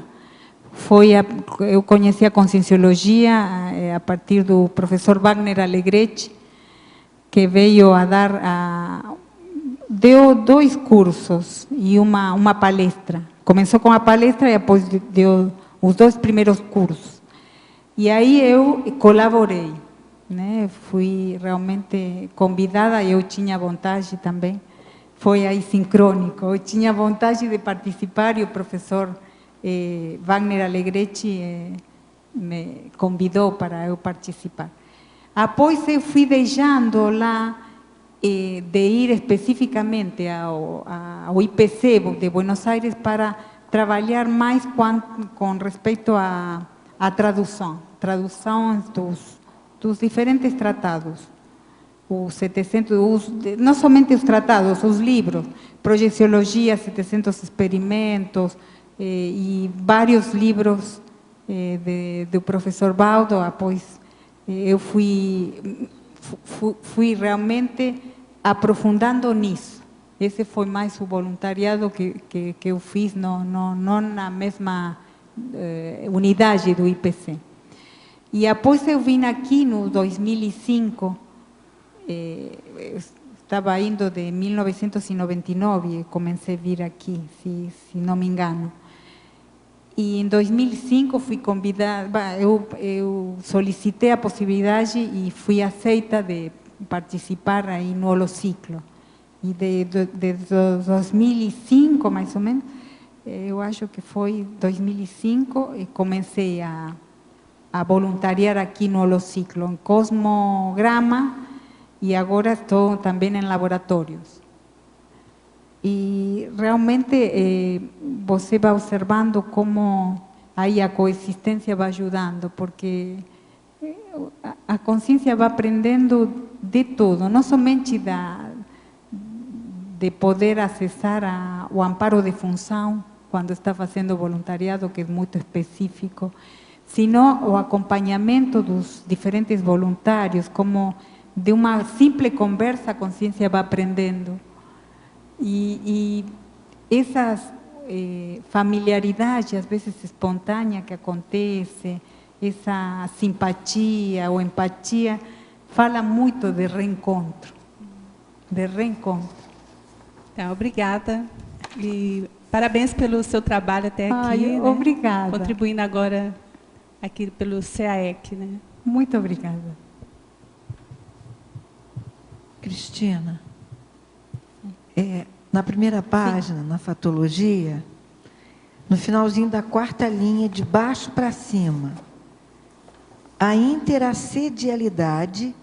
Eu conheci a conscienciologia a partir do professor Wagner Alegretti, que veio a dar, deu 2 cursos e uma palestra. Começou com a palestra e depois deu os 2 primeiros cursos. E aí eu colaborei, né? Fui realmente convidada, eu tinha vontade também. Foi aí sincrônico, eu tinha vontade de participar e o professor Wagner Alegretti me convidou para eu participar. Após eu fui deixando lá de ir especificamente ao IPC de Buenos Aires para trabalhar mais com respeito à tradução dos diferentes tratados, os 700, não somente os tratados, os livros, Projeciologia, 700 experimentos e vários livros do professor Baldo. Após eu fui realmente aprofundando nisso. Esse foi mais o voluntariado que eu fiz, não na mesma unidade do IPC. E após eu vim aqui no 2005, estava indo de 1999, comecei a vir aqui, se não me engano. E em 2005 fui convidada, eu solicitei a possibilidade e fui aceita de participar aí no Holociclo. E de 2005, mais ou menos, eu acho que foi 2005, comecei a voluntariar aqui no Holociclo, em Cosmograma, e agora estou também em laboratórios. E realmente você vai observando como aí a coexistência vai ajudando, porque a consciência vai aprendendo de tudo, não somente de poder acessar o amparo de função, quando está fazendo voluntariado, que é muito específico, sino o acompanhamento dos diferentes voluntários, como de uma simples conversa a consciência vai aprendendo. E essas familiaridade, às vezes espontânea que acontece, essa simpatia ou empatia, fala muito de reencontro. De reencontro. Tá, obrigada. E parabéns pelo seu trabalho até aqui. Ai, obrigada. Contribuindo agora aqui pelo CAEC, né? Muito obrigada. Cristina, na primeira página, na fatologia, no finalzinho da 4ª linha, de baixo para cima, a interassedialidade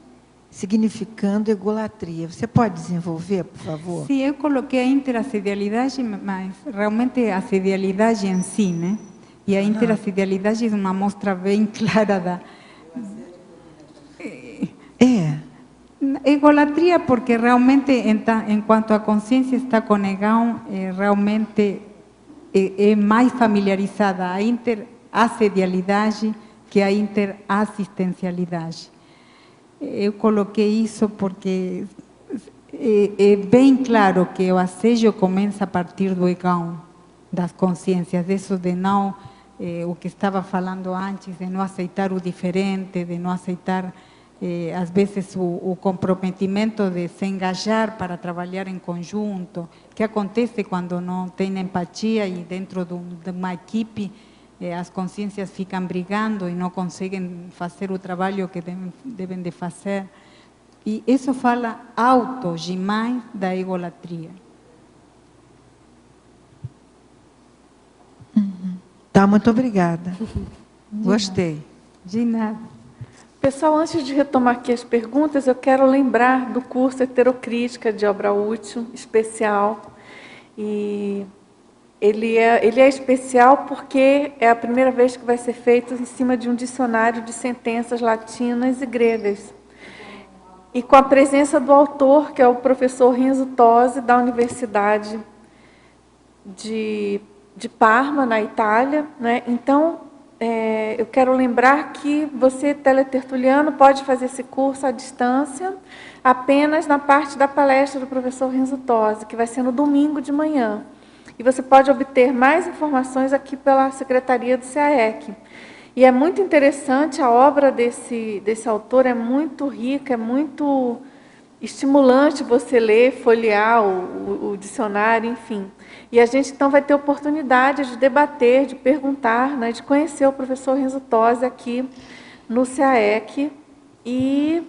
significando egolatria. Você pode desenvolver, por favor? Sim, eu coloquei a interassedialidade, mas realmente a assedialidade em si, né? E a interassedialidade é uma amostra bem clara da... Egolatria, porque realmente, enquanto a consciência está com Egão, realmente é mais familiarizada a interassedialidade que a interassistencialidade. Eu coloquei isso porque é bem claro que o assédio começa a partir do Egão, das consciências, isso de não, o que estava falando antes, de não aceitar o diferente, de não aceitar, às vezes, o comprometimento de se engajar para trabalhar em conjunto, que acontece quando não tem empatia e dentro de uma equipe as consciências ficam brigando e não conseguem fazer o trabalho que devem de fazer. E isso fala alto demais da egolatria. Tá, muito obrigada. Gostei. De nada. Pessoal, antes de retomar aqui as perguntas, eu quero lembrar do curso Heterocrítica de Obra Útil, especial. E ele é especial porque é a primeira vez que vai ser feito em cima de um dicionário de sentenças latinas e gregas. E com a presença do autor, que é o professor Renzo Tosi, da Universidade de Parma, na Itália, né? Então, eu quero lembrar que você, teletertuliano, pode fazer esse curso à distância, apenas na parte da palestra do professor Renzo Tosi, que vai ser no domingo de manhã. E você pode obter mais informações aqui pela Secretaria do CAEC. E é muito interessante, a obra desse autor é muito rica, é muito estimulante você ler, folhear o dicionário, enfim. E a gente, então, vai ter oportunidade de debater, de perguntar, né, de conhecer o professor Renzo Tosi aqui no CAEC. E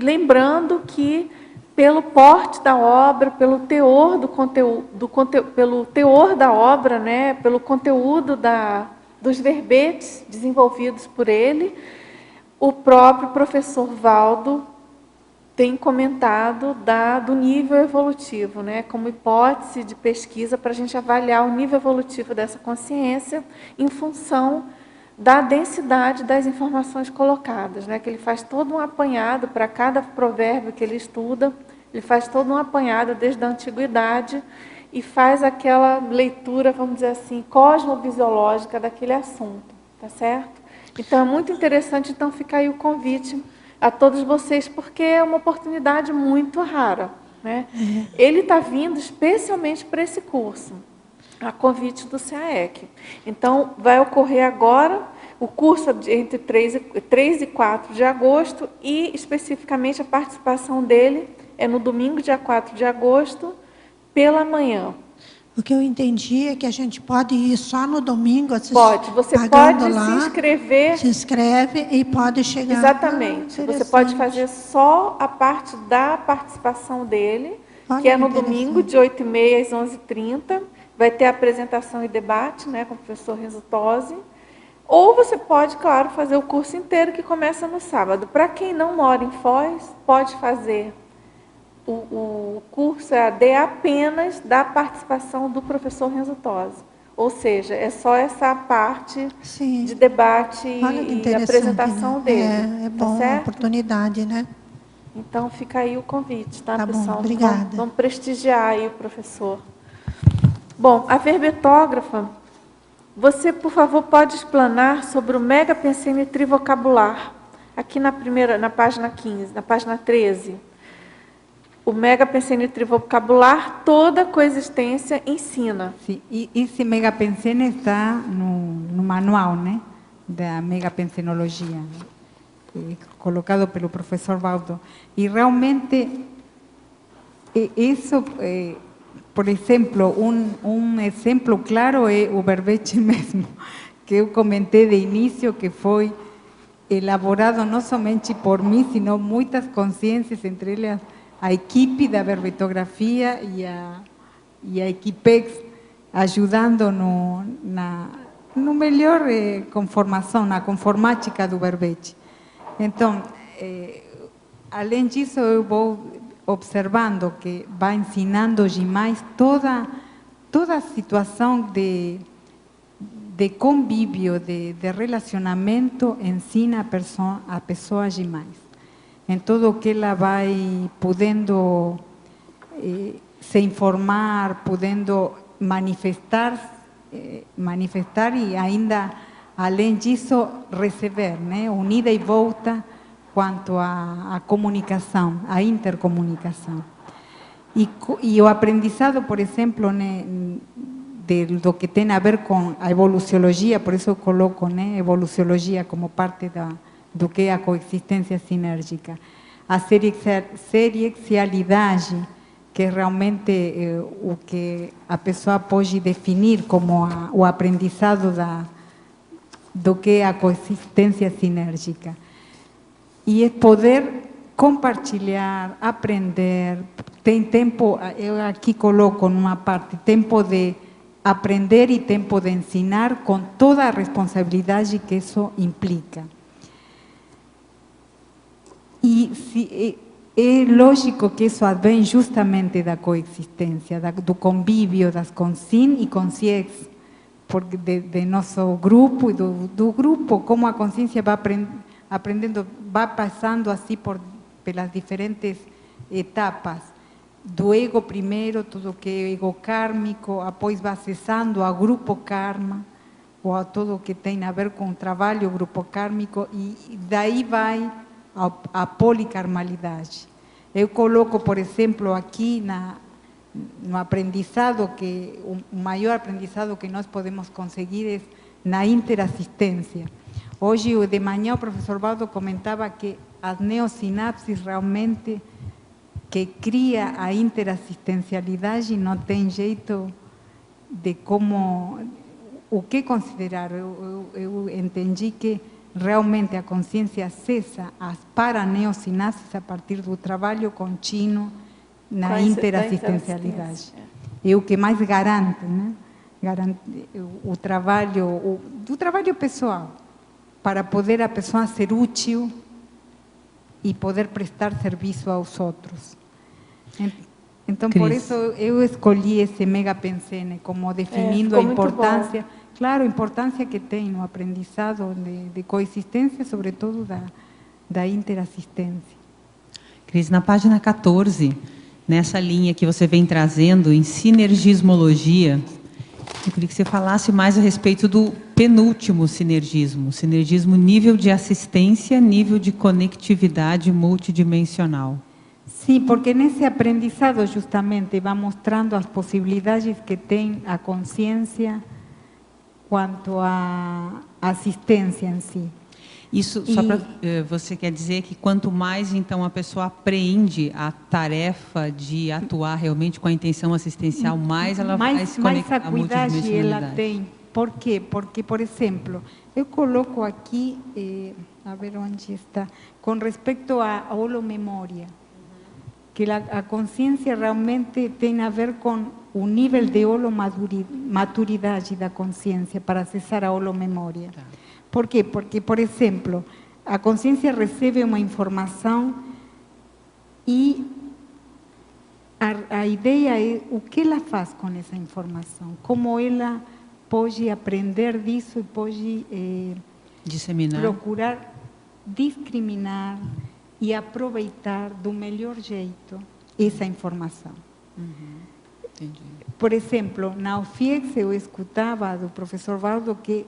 lembrando que, pelo porte da obra, pelo teor do conteúdo, pelo teor da obra, né, pelo conteúdo dos verbetes desenvolvidos por ele, o próprio professor Valdo tem comentado do nível evolutivo, né, como hipótese de pesquisa para a gente avaliar o nível evolutivo dessa consciência em função da densidade das informações colocadas, né, que ele faz todo um apanhado para cada provérbio que ele estuda, ele faz todo um apanhado desde a antiguidade e faz aquela leitura, vamos dizer assim, cosmovisiológica daquele assunto, tá certo? Então, é muito interessante, então, fica aí o convite a todos vocês, porque é uma oportunidade muito rara, né? Ele está vindo especialmente para esse curso, a convite do CAEC. Então, vai ocorrer agora o curso entre 3 e 4 de agosto e, especificamente, a participação dele é no domingo, dia 4 de agosto, pela manhã. O que eu entendi é que a gente pode ir só no domingo, pode, você pode lá, se inscrever. Se inscreve e pode chegar. Exatamente. Você pode fazer só a parte da participação dele, que é no domingo, de 8h30 às 11h30. Vai ter apresentação e debate, né, com o professor Renzo Tosi. Ou você pode, claro, fazer o curso inteiro, que começa no sábado. Para quem não mora em Foz, pode fazer o curso EAD apenas da participação do professor Renzo Tosi. Ou seja, é só essa parte Sim. de debate Olha que e interessante, apresentação né? dele. É tá bom, certo? oportunidade, né? Então fica aí o convite, tá, Tá bom, pessoal? obrigada. Vamos prestigiar aí o professor. Bom, a verbetógrafa, você, por favor, pode explanar sobre o megapensene trivocabular, aqui na página 15, na página 13. O megapensene trivocabular, toda coexistência ensina. Sí, y ese megapensene está no manual, né, da megapensenologia, colocado pelo professor Baldo. E realmente, isso, por exemplo, um exemplo claro é o verbete mesmo, que eu comentei de início, que foi elaborado não somente por mim, sino muitas consciências, entre elas a equipe da verbetografia e a Equipex, ajudando no melhor conformação, na conformática do verbete. Então, além disso, eu vou observando que vai ensinando demais toda a situação de convívio, de relacionamento, ensina a pessoa demais. Em tudo o que ela vai podendo se informar, podendo manifestar e ainda, além disso, receber, né? Unida e volta quanto à comunicação, à intercomunicação. E o aprendizado, por exemplo, né, do que tem a ver com a evoluciologia, por isso eu coloco, né, evoluciologia como parte do que é a coexistência sinérgica. A seriexualidade, que é realmente o que a pessoa pode definir como o aprendizado do que é a coexistência sinérgica. E é poder compartilhar, aprender, tem tempo, eu aqui coloco numa parte, tempo de aprender e tempo de ensinar, com toda a responsabilidade que isso implica. E é lógico que isso advém justamente da coexistência, do convívio das consim e consciex, porque de nosso grupo e do grupo, como a consciência vai aprendendo, vai passando assim pelas diferentes etapas, do ego primeiro, tudo que é ego kármico, depois vai acessando ao grupo karma, ou a tudo que tem a ver com o trabalho grupo kármico, e daí vai a policarmalidade. Eu coloco, por exemplo, aqui no aprendizado, que o maior aprendizado que nós podemos conseguir é na interassistência. Hoje, de manhã, o professor Baldo comentava que as neosinapses realmente que cria a interassistencialidade não tem jeito de o que considerar. Eu entendi que realmente a consciência cessa as paraneosinapses a partir do trabalho contínuo na interassistencialidade. É o que mais garante, né? Garante o trabalho, do trabalho pessoal, para poder a pessoa ser útil e poder prestar serviço aos outros. Então, por isso eu escolhi esse megapensene como definindo a importância. Claro, a importância que tem no aprendizado de coexistência, sobretudo da interassistência. Cris, na página 14, nessa linha que você vem trazendo em sinergismologia, eu queria que você falasse mais a respeito do penúltimo sinergismo nível de assistência, nível de conectividade multidimensional. Sim, porque nesse aprendizado justamente vai mostrando as possibilidades que tem a consciência quanto à assistência em si. Isso, só para você quer dizer que quanto mais então a pessoa apreende a tarefa de atuar realmente com a intenção assistencial, mais ela vai se conectar à multidimensionalidade. Mais acuidade ela tem. Por quê? Porque, por exemplo, eu coloco aqui, a ver onde está, com respeito à holomemória, que a consciência realmente tem a ver com o nível de holomaturidade da consciência para acessar a holomemória. Tá. Por quê? Porque, por exemplo, a consciência recebe uma informação e a ideia é o que ela faz com essa informação, como ela pode aprender disso e pode Disseminar. procurar discriminar e aproveitar do melhor jeito essa informação. Entendi. Por exemplo, na UFIEX eu escutava do professor Valdo que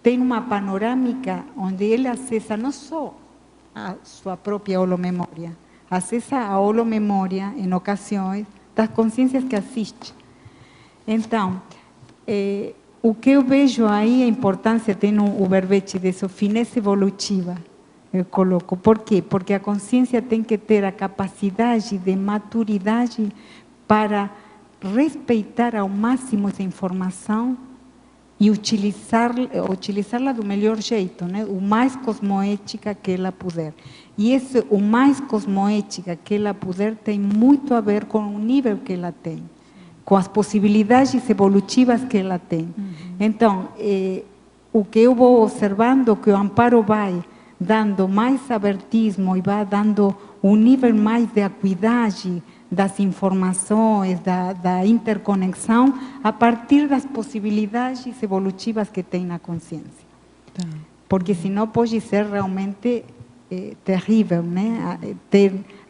tem uma panorâmica onde ele acessa não só a sua própria holomemória, acessa a holomemória, em ocasiões, das consciências que assiste. Então, o que eu vejo aí, a importância tem o verbete dessa finesse evolutiva, eu coloco. Por quê? Porque a consciência tem que ter a capacidade de maturidade para respeitar ao máximo essa informação e utilizá-la do melhor jeito, né? O mais cosmoética que ela puder. E esse, o mais cosmoética que ela puder, tem muito a ver com o nível que ela tem, com as possibilidades evolutivas que ela tem. Então, o que eu vou observando, que o Amparo vai dando mais abertismo e vai dando um nível mais de acuidade das informações, da interconexão, a partir das possibilidades evolutivas que tem na consciência. Tá. Porque senão pode ser realmente terrível, né?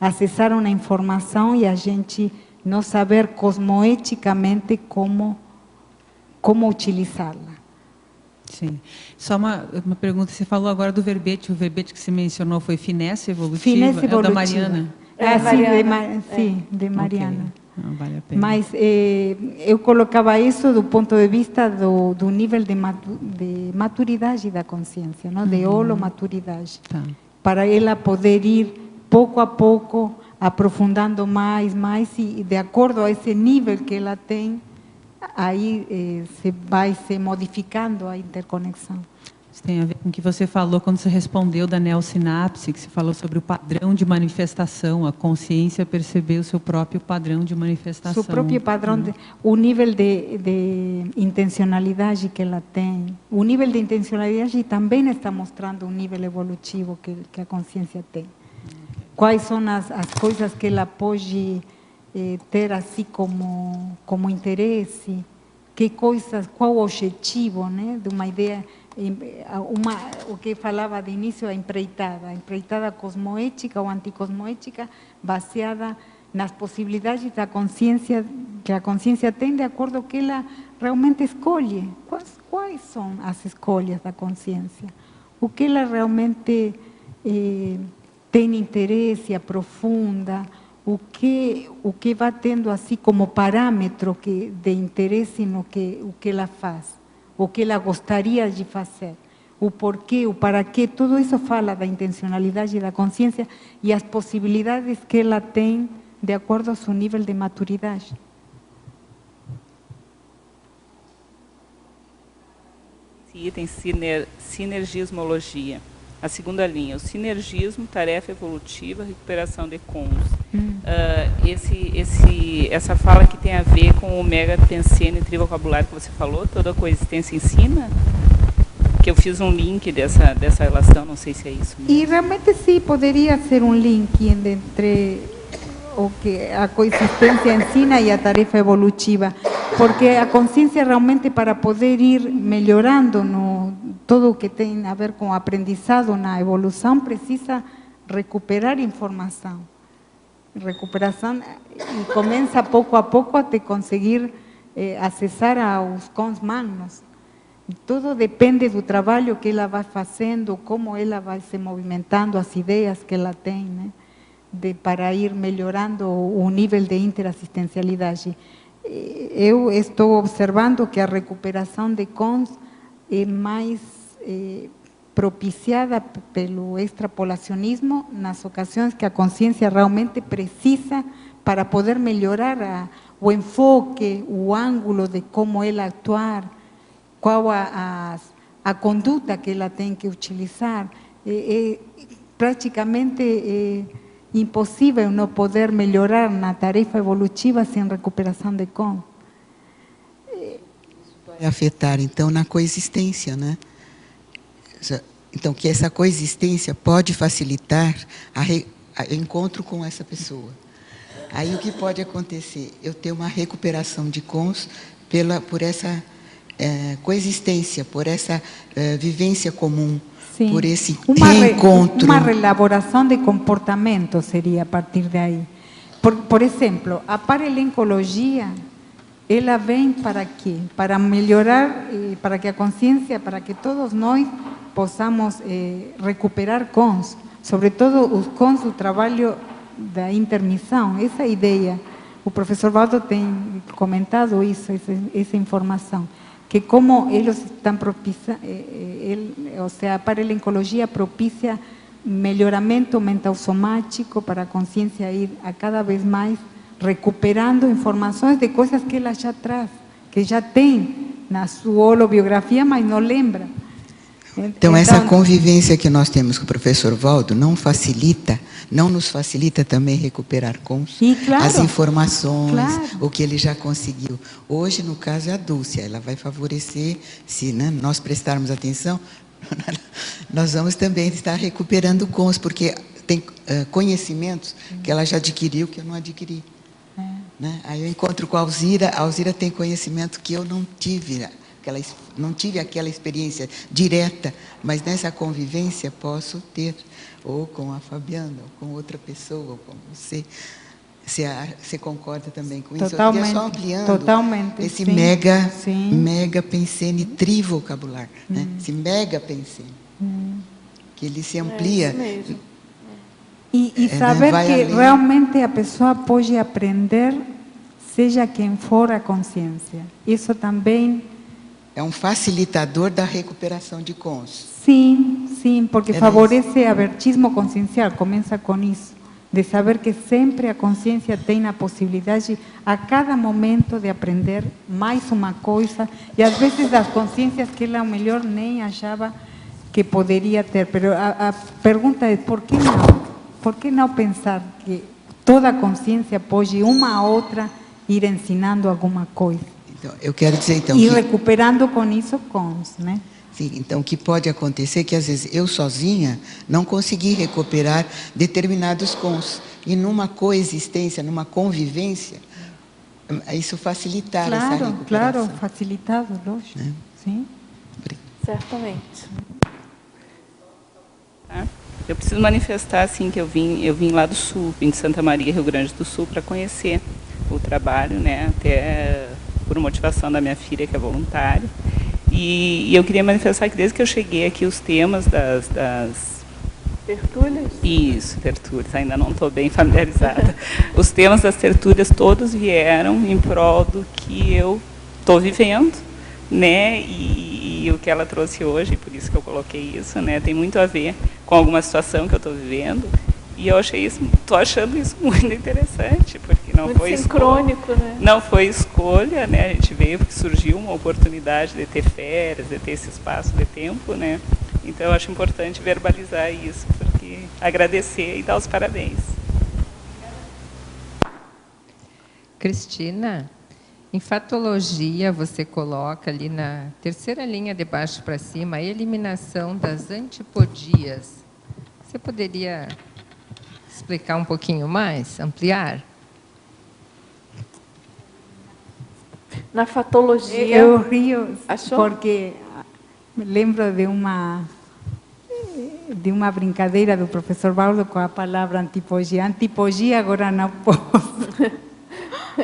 Acessar uma informação e a gente não saber cosmoeticamente como utilizá-la. Sim. Só uma pergunta, você falou agora do verbete, o verbete que você mencionou foi finesse evolutiva? Finesse evolutiva. É o da Mariana? Sim, de Mariana. Okay. Não, vale a pena. Mas eu colocava isso do ponto de vista do nível de maturidade da consciência, não? De holomaturidade. Tá. Para ela poder ir pouco a pouco aprofundando mais e de acordo a esse nível que ela tem, aí vai se modificando a interconexão. Isso tem a ver com o que você falou quando você respondeu da neosinapse, que você falou sobre o padrão de manifestação, a consciência perceber o seu próprio padrão de manifestação. Seu próprio padrão, o nível de intencionalidade que ela tem. O nível de intencionalidade também está mostrando um nível evolutivo que a consciência tem. Quais são as coisas que ela pode ter assim como interesse, qual o objetivo, né, de uma ideia, o que falava de início, a empreitada cosmoética ou anticosmoética, baseada nas possibilidades da consciência, que a consciência tem de acordo com o que ela realmente escolhe. Quais são as escolhas da consciência? O que ela realmente tem interesse, aprofunda, o que vai tendo assim como parâmetro de interesse no o que ela faz, o que ela gostaria de fazer, o porquê, o para quê, tudo isso fala da intencionalidade da consciência e as possibilidades que ela tem de acordo ao seu nível de maturidade. Esse item, sinergismologia. A segunda linha, o sinergismo, tarefa evolutiva, recuperação de cons. Essa fala que tem a ver com o mega tensene trivocabulário que você falou, toda a coexistência ensina? Que eu fiz um link dessa relação, não sei se é isso mesmo. E realmente sim, poderia ser um link entre o que a coexistência ensina e a tarefa evolutiva, porque a consciência realmente, para poder ir melhorando todo o que tem a ver com o aprendizado na evolução, precisa recuperar informação. Recuperação, e começa pouco a pouco a te conseguir acessar aos cons magnos. Tudo depende do trabalho que ela vai fazendo, como ela vai se movimentando, as ideias que ela tem, né? Para ir melhorando o nível de interassistencialidade. Eu estou observando que a recuperação de cons é mais propiciada pelo extrapolacionismo nas ocasiões que a consciência realmente precisa para poder melhorar o enfoque, o ângulo de como ela actuar, qual a conduta que ela tem que utilizar. Praticamente impossível não poder melhorar na tarefa evolutiva sem recuperação de cons. Isso vai afetar, então, na coexistência, né? Então, que essa coexistência pode facilitar o encontro com essa pessoa. Aí, o que pode acontecer? Eu ter uma recuperação de cons por essa coexistência, por essa vivência comum, Sim. por esse Uma reencontro. Uma reelaboração de comportamento seria a partir daí. Por exemplo, a paralencologia, ela vem para quê? Para melhorar, para que a consciência, para que todos nós possamos recuperar cons, sobretudo os cons do trabalho da intermissão, essa ideia. O professor Valdo tem comentado isso, essa informação, que como eles estão propiciando, ou seja, a paralencologia propicia melhoramento mental somático para a consciência ir a cada vez mais recuperando informações de coisas que ela já traz, que já tem na sua holobiografia, mas não lembra. Então, essa convivência que nós temos com o professor Valdo não nos facilita também recuperar as informações, o que ele já conseguiu. Hoje, no caso, é a Dulce, ela vai favorecer, se nós prestarmos atenção, nós vamos também estar recuperando cons, porque tem conhecimentos que ela já adquiriu que eu não adquiri. Né? Aí eu encontro com a Alzira tem conhecimento que eu não tive, não tive aquela experiência direta, mas nessa convivência posso ter, ou com a Fabiana, ou com outra pessoa, ou com você. Você concorda também com isso? Totalmente, eu só ampliando esse sim, mega pensene trivocabular, né? Esse mega pensene, que ele se amplia. É isso mesmo. E saber vai que além. realmente a pessoa pode aprender, seja quem for a consciência. Isso também... É um facilitador da recuperação de cons. Sim, porque favorece o abertismo consciencial, começa com isso, de saber que sempre a consciência tem a possibilidade, a cada momento, de aprender mais uma coisa, e às vezes das consciências que ela, melhor, nem achava que poderia ter. Mas a pergunta é, por que não? Por que não pensar que toda consciência pode, uma a outra, ir ensinando alguma coisa? Então, eu quero dizer, então, e recuperando com isso cons, né? Sim, então o que pode acontecer é que às vezes eu sozinha não consegui recuperar determinados cons. E numa coexistência, numa convivência, isso facilitar essa recuperação. Claro, facilitado, lógico. Sim. Certamente. Eu preciso manifestar assim que eu vim lá do Sul, vim de Santa Maria, Rio Grande do Sul, para conhecer o trabalho, né? Até por motivação da minha filha, que é voluntária. E eu queria manifestar que desde que eu cheguei aqui, os temas das tertúlias? Isso, tertúlias, ainda não estou bem familiarizada. Os temas das tertúlias todos vieram em prol do que eu estou vivendo, né? E o que ela trouxe hoje, por isso que eu coloquei isso, né? Tem muito a ver com alguma situação que eu estou vivendo. E eu estou achando isso muito interessante, porque não muito foi sincrônico, né? Não foi escolha, né? A gente veio porque surgiu uma oportunidade de ter férias, de ter esse espaço de tempo, né? Então eu acho importante verbalizar isso, porque agradecer e dar os parabéns. Cristina, em fatologia você coloca ali na terceira linha de baixo para cima a eliminação das antipodias. Você poderia explicar um pouquinho mais, ampliar? Na fatologia... Eu rio, achou? porque me lembro de uma brincadeira do professor Valdo com a palavra antipogia. Antipogia agora não posso.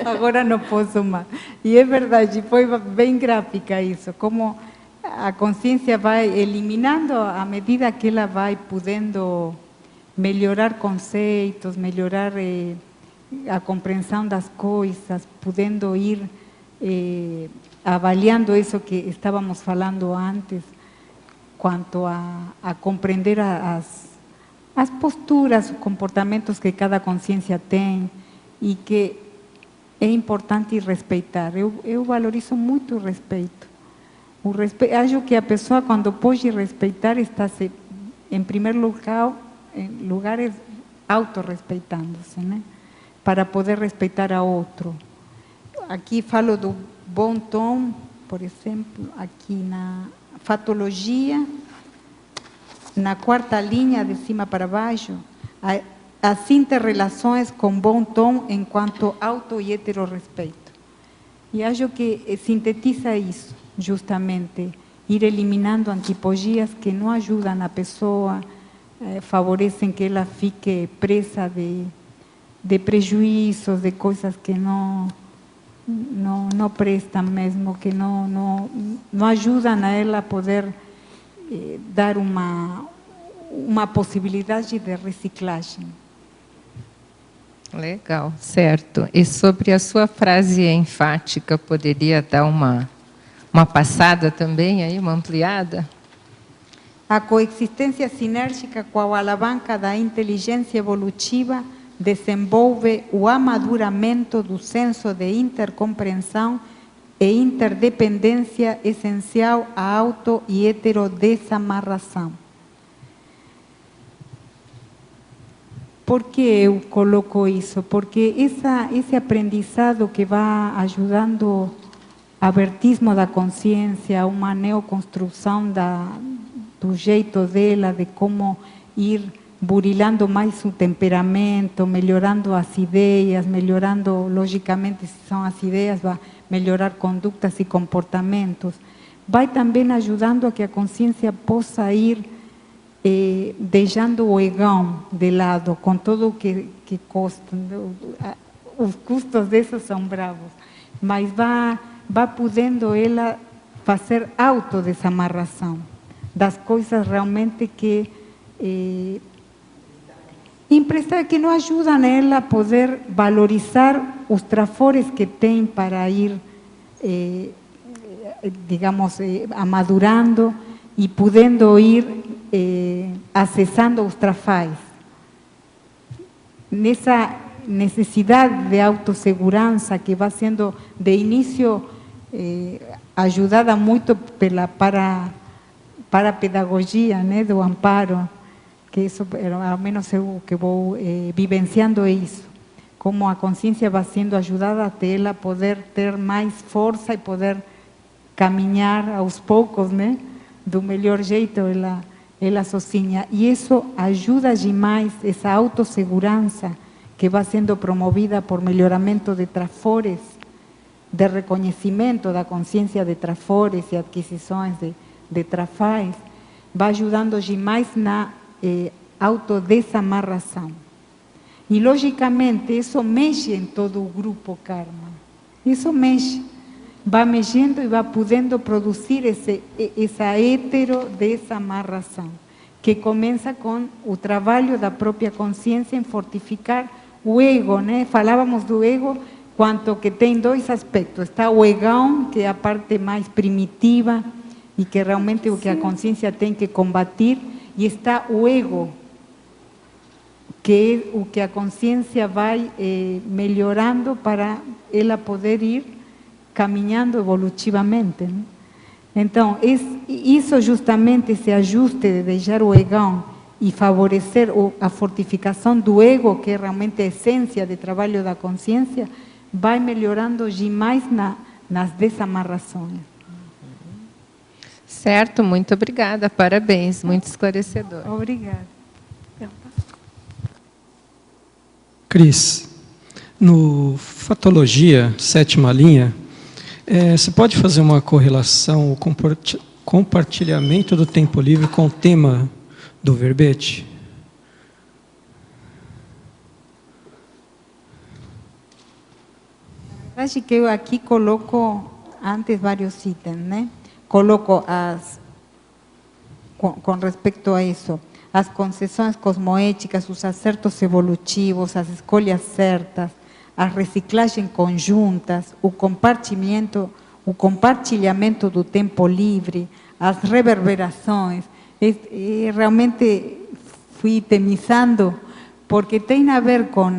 Agora não posso mais. E é verdade, foi bem gráfica isso, como a consciência vai eliminando à medida que ela vai podendo melhorar conceitos, melhorar a compreensão das coisas, podendo ir avaliando isso que estávamos falando antes, quanto a compreender as posturas, os comportamentos que cada consciência tem e que é importante respeitar. Eu valorizo muito o respeito. Acho que a pessoa, quando pode respeitar, está, em primeiro lugar, em lugares autorrespeitando-se, né? Para poder respeitar a outro. Aqui falo do bom tom, por exemplo, aqui na fatologia, na quarta linha, de cima para baixo, as interrelações com bom tom enquanto auto e heterorrespeito. E acho que sintetiza isso, justamente, ir eliminando antipogias que não ajudam a pessoa, favorecem que ela fique presa de prejuízos, de coisas que não prestam mesmo, que não ajudam a ela a poder dar uma possibilidade de reciclagem. Legal, certo. E sobre a sua frase enfática, poderia dar uma passada também, aí, uma ampliada? A coexistência sinérgica com a alavanca da inteligência evolutiva desenvolve o amaduramento do senso de intercompreensão e interdependência essencial à auto- e heterodesamarração. Por que eu coloco isso? Porque esse aprendizado que vai ajudando a abertismo da consciência, uma neoconstrução do jeito dela, de como ir burilando mais o temperamento, melhorando as ideias, melhorando, logicamente, se são as ideias, vai melhorar condutas e comportamentos. Vai também ajudando a que a consciência possa ir deixando o egão de lado, com tudo o que custa. Os custos desses são bravos, mas vai podendo ela fazer autodesamarração das coisas realmente que que não ajudam ela a poder valorizar os trafores que tem para ir, digamos, amadurando e podendo ir acessando os trafais. Nessa necessidade de autossegurança que vai sendo de início ajudada muito para a pedagogia, né, do amparo, que isso, ao menos eu que vou vivenciando é isso, como a consciência vai sendo ajudada até ela poder ter mais força e poder caminhar aos poucos, né, do melhor jeito ela sozinha. E isso ajuda demais, essa autossegurança que vai sendo promovida por melhoramento de trafores, de reconhecimento da consciência de trafores e adquisições de trafais, vai ajudando demais na autodesamarração. E, logicamente, isso mexe em todo o grupo karma. Isso mexe. Vai mexendo e vai podendo produzir essa heterodesamarração, que começa com o trabalho da própria consciência em fortificar o ego, né? Falávamos do ego, quanto que tem dois aspectos. Está o egão, que é a parte mais primitiva e que realmente o que a consciência tem que combater, e está o ego, que é o que a consciência vai melhorando para ela poder ir caminhando evolutivamente, né? Então, isso justamente, esse ajuste de deixar o egão e favorecer a fortificação do ego, que é realmente a essência do trabalho da consciência, vai melhorando demais nas desamarrações. Certo, muito obrigada, parabéns, muito esclarecedor. Obrigada. Cris, no Fatologia, 7ª linha, você pode fazer uma correlação, o compartilhamento do tempo livre com o tema do verbete? Acho que eu aqui coloco, antes, vários itens, né? Coloco com respeito a isso, as concessões cosmoéticas, os acertos evolutivos, as escolhas certas, as reciclagens conjuntas, o compartilhamento do tempo livre, as reverberações. Realmente fui itemizando, porque tem a ver com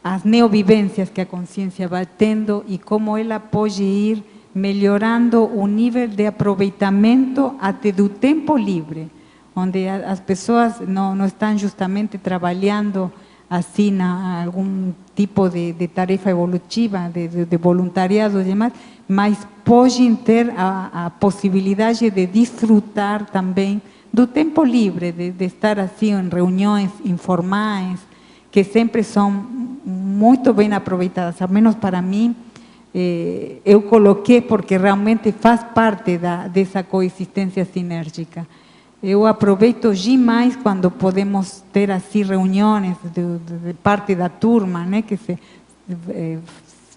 as neovivências que a consciência vai tendo e como ela pode ir melhorando o nível de aproveitamento até do tempo livre, onde as pessoas não estão justamente trabalhando assim algum tipo de tarefa evolutiva, de voluntariado e demais, mas podem ter a possibilidade de desfrutar também do tempo livre, de estar assim em reuniões informais, que sempre são muito bem aproveitadas, ao menos para mim. eu coloquei porque realmente faz parte dessa coexistência sinérgica. Eu aproveito demais quando podemos ter assim reuniões de parte da turma, né, que se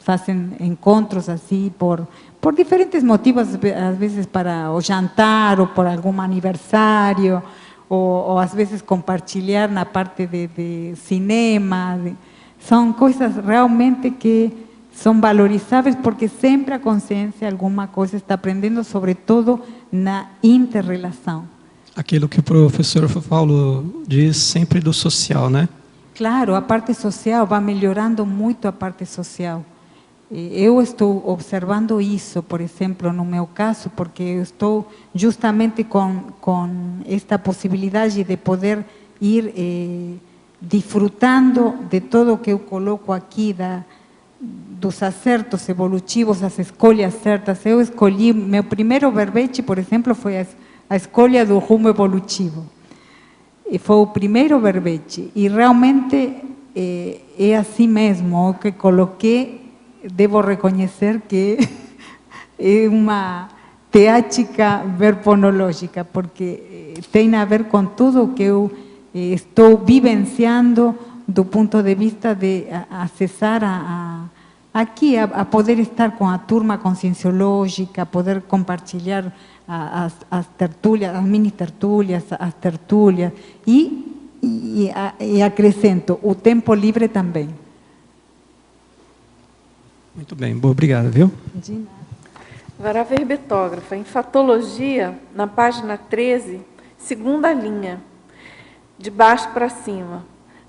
fazem encontros assim por diferentes motivos, às vezes para o jantar ou por algum aniversário, ou às vezes compartilhar na parte de cinema. São coisas realmente que são valorizáveis, porque sempre a consciência alguma coisa está aprendendo, sobretudo na interrelação. Aquilo que o professor Paulo diz sempre do social, né? Claro, a parte social vai melhorando muito a parte social. Eu estou observando isso, por exemplo, no meu caso, porque eu estou justamente com esta possibilidade de poder ir disfrutando de tudo o que eu coloco aqui, dos acertos evolutivos, as escolhas certas. Eu escolhi, meu primeiro verbete, por exemplo, foi a escolha do rumo evolutivo. E foi o primeiro verbete. E realmente é assim mesmo, o que coloquei, devo reconhecer que é uma teática verponológica, porque tem a ver com tudo o que eu estou vivenciando do ponto de vista de acessar aqui, a poder estar com a turma conscienciológica, poder compartilhar as tertúlias, as mini tertúlias, as tertúlias, e acrescento o tempo livre também. Muito bem, boa, obrigado, viu? De nada. Agora a verbetógrafa. Em fatologia, na página 13, segunda linha, de baixo para cima.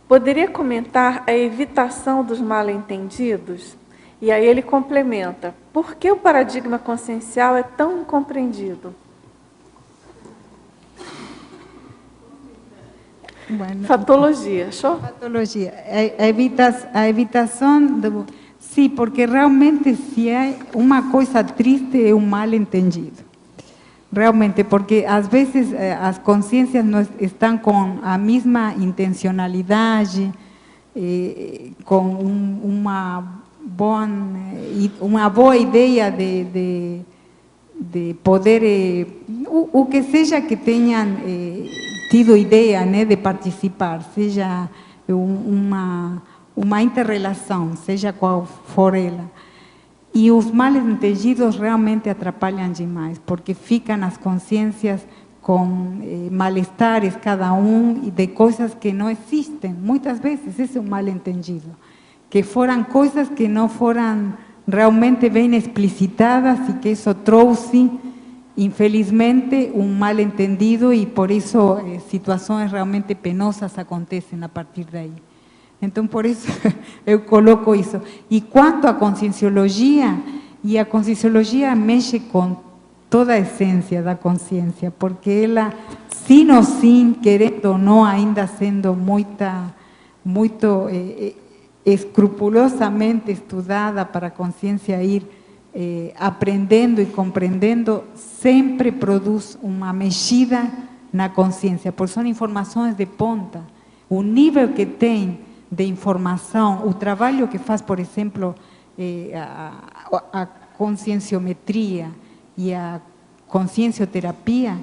Poderia comentar a evitação dos mal-entendidos? E aí ele complementa. Por que o paradigma consciencial é tão incompreendido? Bueno, fatologia, achou? Fatologia. A evitação do... Sim, porque realmente se é uma coisa triste é um mal-entendido. Realmente, porque às vezes as consciências não estão com a mesma intencionalidade, com uma boa ideia de poder, o que seja que tenham tido ideia, né, de participar, seja uma interrelação, seja qual for ela. E os mal-entendidos realmente atrapalham demais, porque ficam as consciências com malestares cada e de coisas que não existem. Muitas vezes esse é um mal-entendido, que foram coisas que não foram realmente bem explicitadas e que isso trouxe, infelizmente, um mal-entendido, e por isso situações realmente penosas acontecem a partir daí. Então, por isso, eu coloco isso. E quanto à conscienciologia, a conscienciologia mexe com toda a essência da consciência, porque ela, sim ou sim, querendo ou não, ainda sendo muito escrupulosamente estudada para a consciência ir aprendendo e compreendendo, sempre produz uma mexida na consciência, porque são informações de ponta. O nível que tem de informação, o trabalho que faz, por exemplo, a conscienciometria e a consciencioterapia,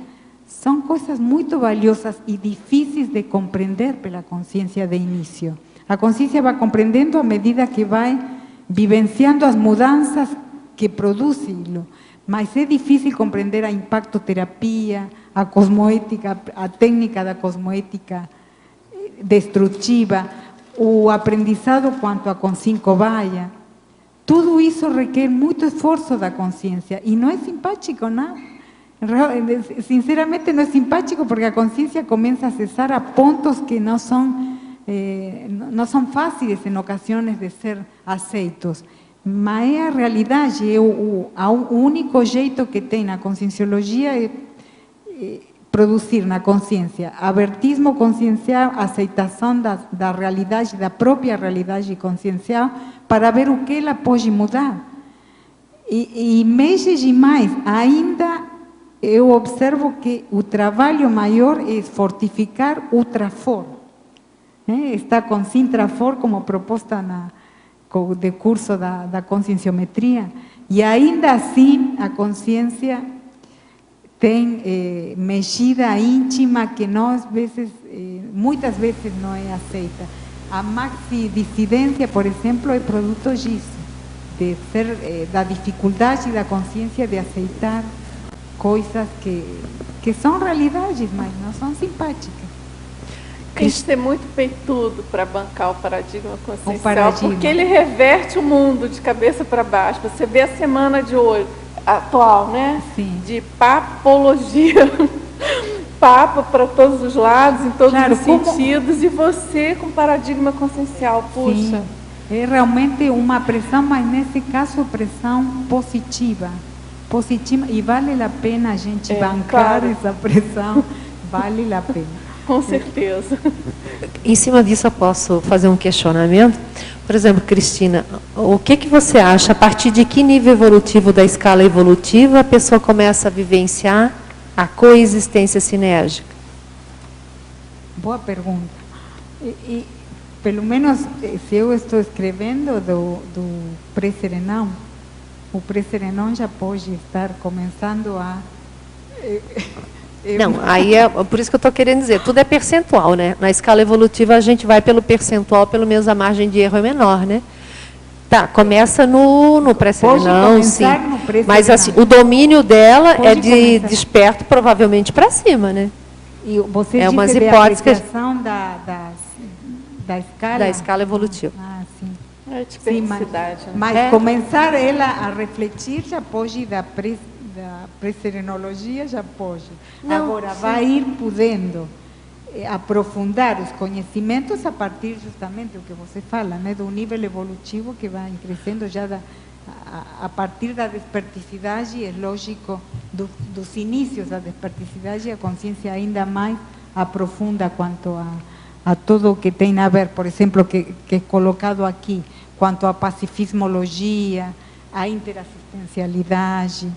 são coisas muito valiosas e difíceis de compreender pela consciência de início. A consciência vai compreendendo à medida que vai vivenciando as mudanças que produz aquilo, mas é difícil compreender a impactoterapia, a cosmoética, a técnica da cosmoética destrutiva, o aprendizado quanto a consciência vaia. Tudo isso requer muito esforço da consciência e não é simpático, não. Sinceramente não é simpático, porque a consciência começa a acessar a pontos que não são fáceis em ocasiões de ser aceitos. Mas é a realidade, o único jeito que tem na conscienciologia é produzir na consciência abertismo consciencial, aceitação da realidade, da própria realidade consciencial, para ver o que ela pode mudar. E mexe demais, ainda eu observo que o trabalho maior é fortificar o trafor. Está com Sintrafor como proposta de curso da conscienciometria, e ainda assim a consciência tem mexida íntima que nós muitas vezes não é aceita. A maxi-dissidência, por exemplo, é produto disso, da dificuldade da consciência de aceitar coisas que são realidades, mas não são simpáticas. Tem que ser muito peitudo para bancar o paradigma consciencial, paradigma. porque ele reverte o mundo de cabeça para baixo. Você vê a semana de hoje, atual, né? Sim. De papologia, papo para todos os lados, em todos os sentidos, e você com paradigma consciencial, puxa. Sim, é realmente uma pressão, mas nesse caso pressão positiva, e vale a pena a gente bancar essa pressão, vale a pena. Com certeza. Em cima disso, eu posso fazer um questionamento? Por exemplo, Cristina, o que você acha, a partir de que nível evolutivo da escala evolutiva a pessoa começa a vivenciar a coexistência sinérgica? Boa pergunta. E pelo menos, se eu estou escrevendo do pré-serenão, o pré-serenão já pode estar começando a... Não, aí é por isso que eu estou querendo dizer, tudo é percentual, né? Na escala evolutiva a gente vai pelo percentual, pelo menos a margem de erro é menor, né? Tá, começa no pré-serenão, sim. Mas assim, o domínio dela é de desperto provavelmente para cima, né? E você é umas disse hipóteses de aplicação da escala? Da escala evolutiva. Ah, sim. É tipicidade. Sim, mas começar ela a refletir já pode da pré-serenologia, já pode. Não, agora, sim. vai ir podendo aprofundar os conhecimentos a partir justamente do que você fala, né, do nível evolutivo que vai crescendo já a partir da desperticidade, é lógico, dos inícios da desperticidade, a consciência ainda mais aprofunda quanto a tudo o que tem a ver, por exemplo, que é colocado aqui, quanto à pacifismologia, a interassistencialidade.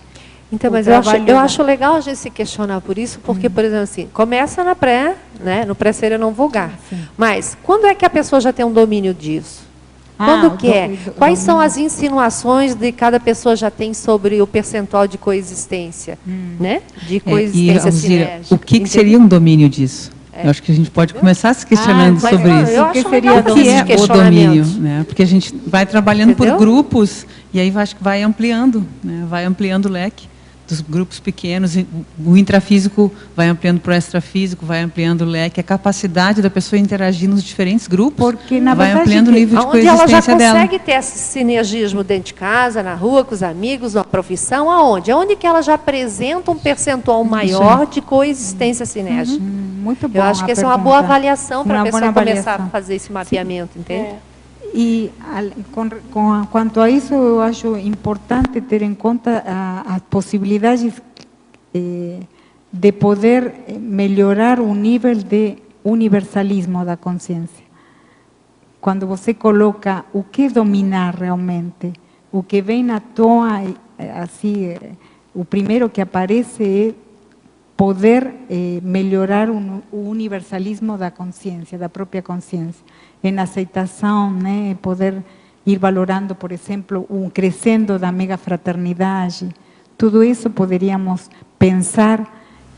Então, mas eu acho legal a gente se questionar por isso, porque, por exemplo, assim, começa no pré-serenão vulgar. Sim. Mas, quando é que a pessoa já tem um domínio disso? Quando que é? Quais são as insinuações de cada pessoa já tem sobre o percentual de coexistência, né? De coexistência sinérgica. O que seria um domínio disso? Eu acho que a gente pode começar se questionando sobre isso. Eu acho o que é o domínio? Né? Porque a gente vai trabalhando por grupos e aí acho que vai ampliando, né? Vai ampliando o leque dos grupos pequenos, o intrafísico vai ampliando para o extrafísico, vai ampliando o leque, a capacidade da pessoa interagir nos diferentes grupos, porque, na vai verdade, ampliando o nível de coexistência dela. Ela já consegue ter esse sinergismo dentro de casa, na rua, com os amigos, na profissão, aonde? Aonde que ela já apresenta um percentual maior de coexistência sinérgica? Muito bom. Eu acho que essa é uma boa avaliação para a pessoa começar a fazer esse mapeamento, entende? E quanto a isso, eu acho importante ter em conta as possibilidades de poder melhorar o nível de universalismo da consciência. Quando você coloca o que dominar realmente, o que vem à toa, assim, o primeiro que aparece é poder melhorar o universalismo da consciência, da própria consciência, em aceitação, né, poder ir valorando, por exemplo, crescendo da megafraternidade. Tudo isso poderíamos pensar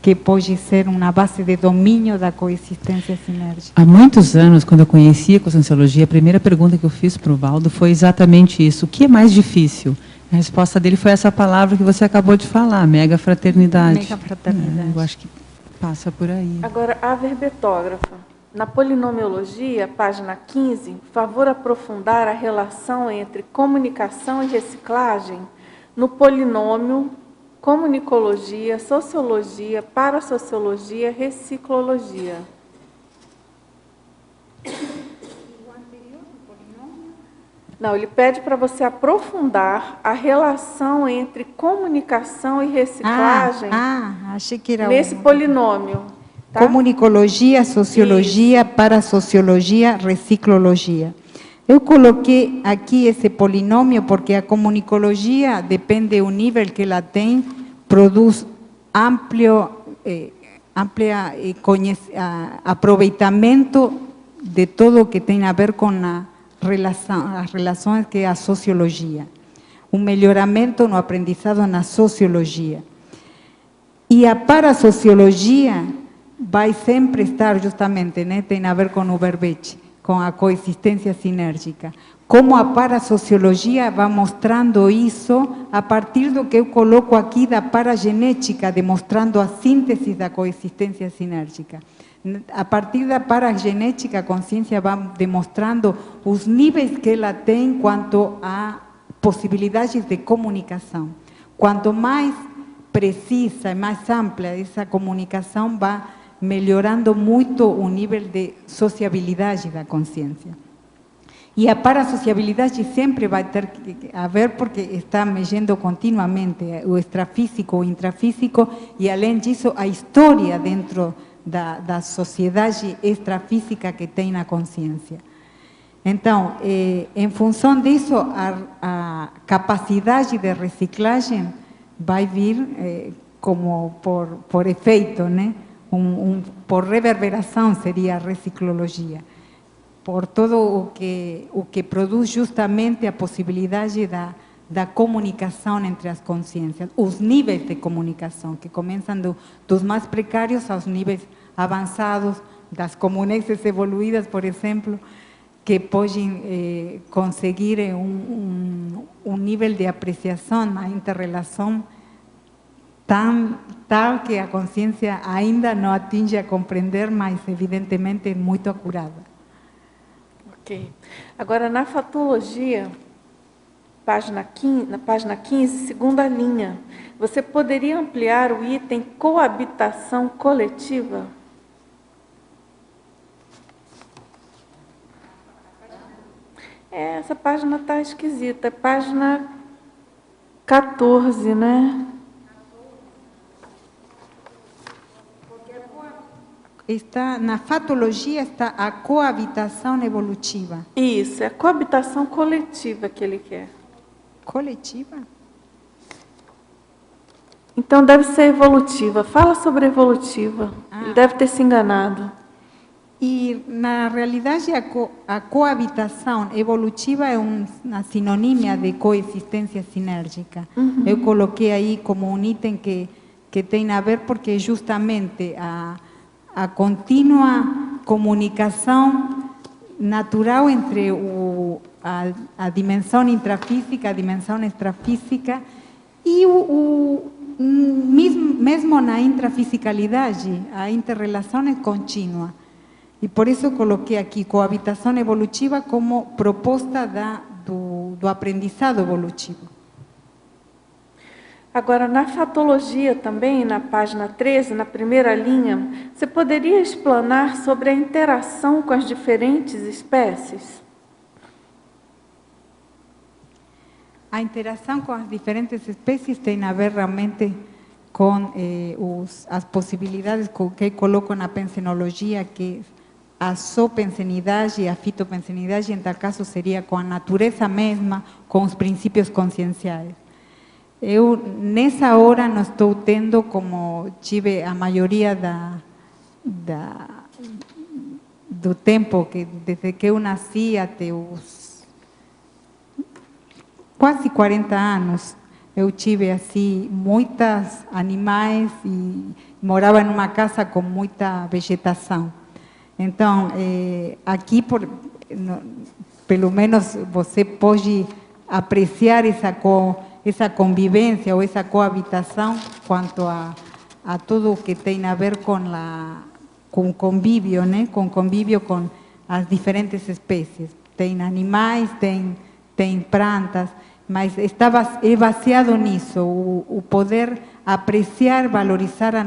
que pode ser uma base de domínio da coexistência sinérgica. Há muitos anos, quando eu conheci a Conscienciologia, a primeira pergunta que eu fiz para o Valdo foi exatamente isso: o que é mais difícil? A resposta dele foi essa palavra que você acabou de falar, megafraternidade. Megafraternidade. Eu acho que passa por aí. Agora, a verbetógrafa. Na polinomiologia, página 15, favor aprofundar a relação entre comunicação e reciclagem no polinômio, comunicologia, sociologia, parasociologia, reciclologia. Não, ele pede para você aprofundar a relação entre comunicação e reciclagem achei que era nesse polinômio. Tá? Comunicologia, sociologia, parasociologia, reciclologia. Eu coloquei aqui esse polinômio porque a comunicologia, depende do nível que ela tem, produz amplo aproveitamento de tudo que tem a ver com as relações que é a sociologia. Um melhoramento no aprendizado na sociologia. E a parasociologia vai sempre estar justamente, né, tem a ver com o verbete, com a coexistência sinérgica. Como a parasociologia vai mostrando isso a partir do que eu coloco aqui da paragenética, demonstrando a síntese da coexistência sinérgica. A partir da paragenética, a consciência vai demonstrando os níveis que ela tem quanto a possibilidades de comunicação. Quanto mais precisa e mais ampla essa comunicação, vai melhorando muito o nível de sociabilidade da consciência. E a parasociabilidade sempre vai ter que haver, porque está mexendo continuamente o extrafísico, o intrafísico, e além disso a história dentro da sociedade extrafísica que tem na consciência. Então, em função disso, a capacidade de reciclagem vai vir como por efeito, né? Por reverberação seria a reciclologia. Por todo o que produz justamente a possibilidade da comunicação entre as consciências, os níveis de comunicação, que começam dos mais precários aos níveis avançados, das comunexes evoluídas, por exemplo, que podem conseguir um nível de apreciação na interrelação tal que a consciência ainda não atinge a compreender, mas evidentemente muito acurada. Ok. Agora, na fatologia, na página 15, segunda linha, você poderia ampliar o item coabitação coletiva? Essa página está esquisita, é página 14, né? Está, na fatologia está a coabitação evolutiva. Isso, é a coabitação coletiva que ele quer. Coletiva? Então deve ser evolutiva. Fala sobre evolutiva. Ele deve ter se enganado. E, na realidade, a coabitação evolutiva é uma sinonímia de coexistência sinérgica. Eu coloquei aí como um item que tem a ver, porque justamente a contínua comunicação natural entre a dimensão intrafísica, a dimensão extrafísica, e mesmo na intrafisicalidade, a interrelação é contínua. E por isso eu coloquei aqui coabitação evolutiva como proposta do aprendizado evolutivo. Agora, na fatologia também, na página 13, na primeira linha, você poderia explanar sobre a interação com as diferentes espécies? A interação com as diferentes espécies tem a ver realmente com as possibilidades que eu coloco na pensenologia, que a zoopensenidade e a fitopensenidade, em tal caso, seria com a natureza mesma, com os princípios conscienciais. Eu, nessa hora, não estou tendo, como tive a maioria do tempo, desde que eu nasci até os quase 40 anos, eu tive assim muitos animais e morava numa casa com muita vegetação. Então, aqui, pelo menos, você pode apreciar essa convivência ou essa coabitação quanto a tudo o que tem a ver com convívio, né? Com convívio com as diferentes espécies. Tem animais, tem plantas, mas é baseado nisso, o poder apreciar, valorizar a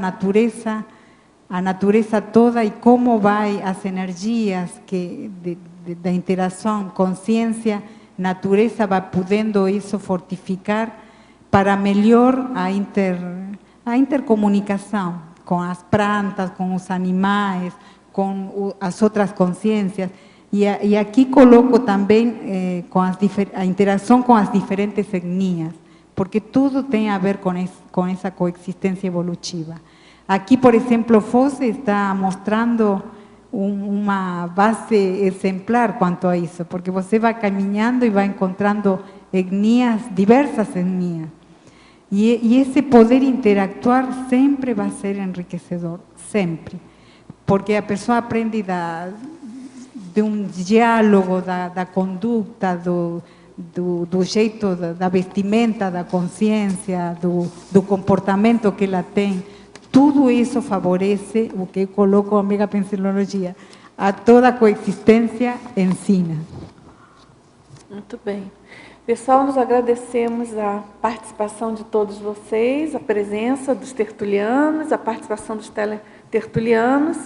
natureza toda e como vai as energias da interação consciência, natureza vai podendo isso fortificar para melhor a intercomunicação com as plantas, com os animais, com as outras consciências. E aqui coloco também a interação com as diferentes etnias, porque tudo tem a ver com essa coexistência evolutiva. Aqui, por exemplo, Fosse está mostrando uma base exemplar quanto a isso, porque você vai caminhando e vai encontrando etnias, diversas etnias. E esse poder interactuar sempre vai ser enriquecedor, sempre. Porque a pessoa aprende de um diálogo, da conduta, do jeito, da vestimenta, da consciência, do comportamento que ela tem. Tudo isso favorece o que eu coloco a megapensiologia. A toda a coexistência ensina. Muito bem. Pessoal, nós agradecemos a participação de todos vocês, a presença dos tertulianos, a participação dos teletertulianos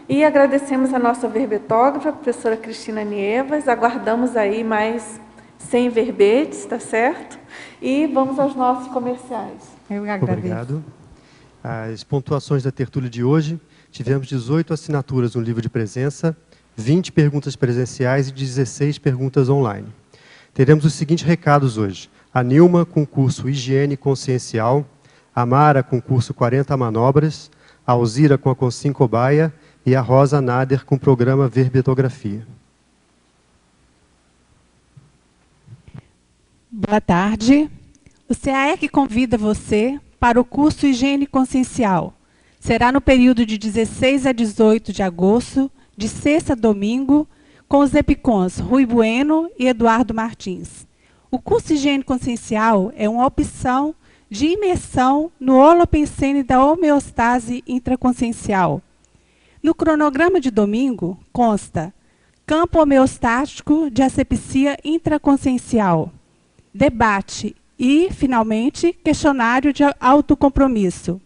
e agradecemos a nossa verbetógrafa, a professora Cristina Nievas. Aguardamos aí mais 100 verbetes, tá certo? E vamos aos nossos comerciais. Eu agradeço. Obrigado. As pontuações da tertúlia de hoje, tivemos 18 assinaturas no livro de presença, 20 perguntas presenciais e 16 perguntas online. Teremos os seguintes recados hoje. A Nilma, com o curso Higiene Consciencial, a Mara, com o curso 40 Manobras, a Alzira, com a Consim Cobaia, e a Rosa Nader, com o programa Verbetografia. Boa tarde. O CAEC convida você para o curso Higiene Consciencial. Será no período de 16 a 18 de agosto, de sexta a domingo, com os EPICONs Rui Bueno e Eduardo Martins. O curso Higiene Consciencial é uma opção de imersão no holopensene da homeostase intraconsciencial. No cronograma de domingo consta campo homeostático de asepsia intraconsciencial, debate e, finalmente, questionário de autocompromisso.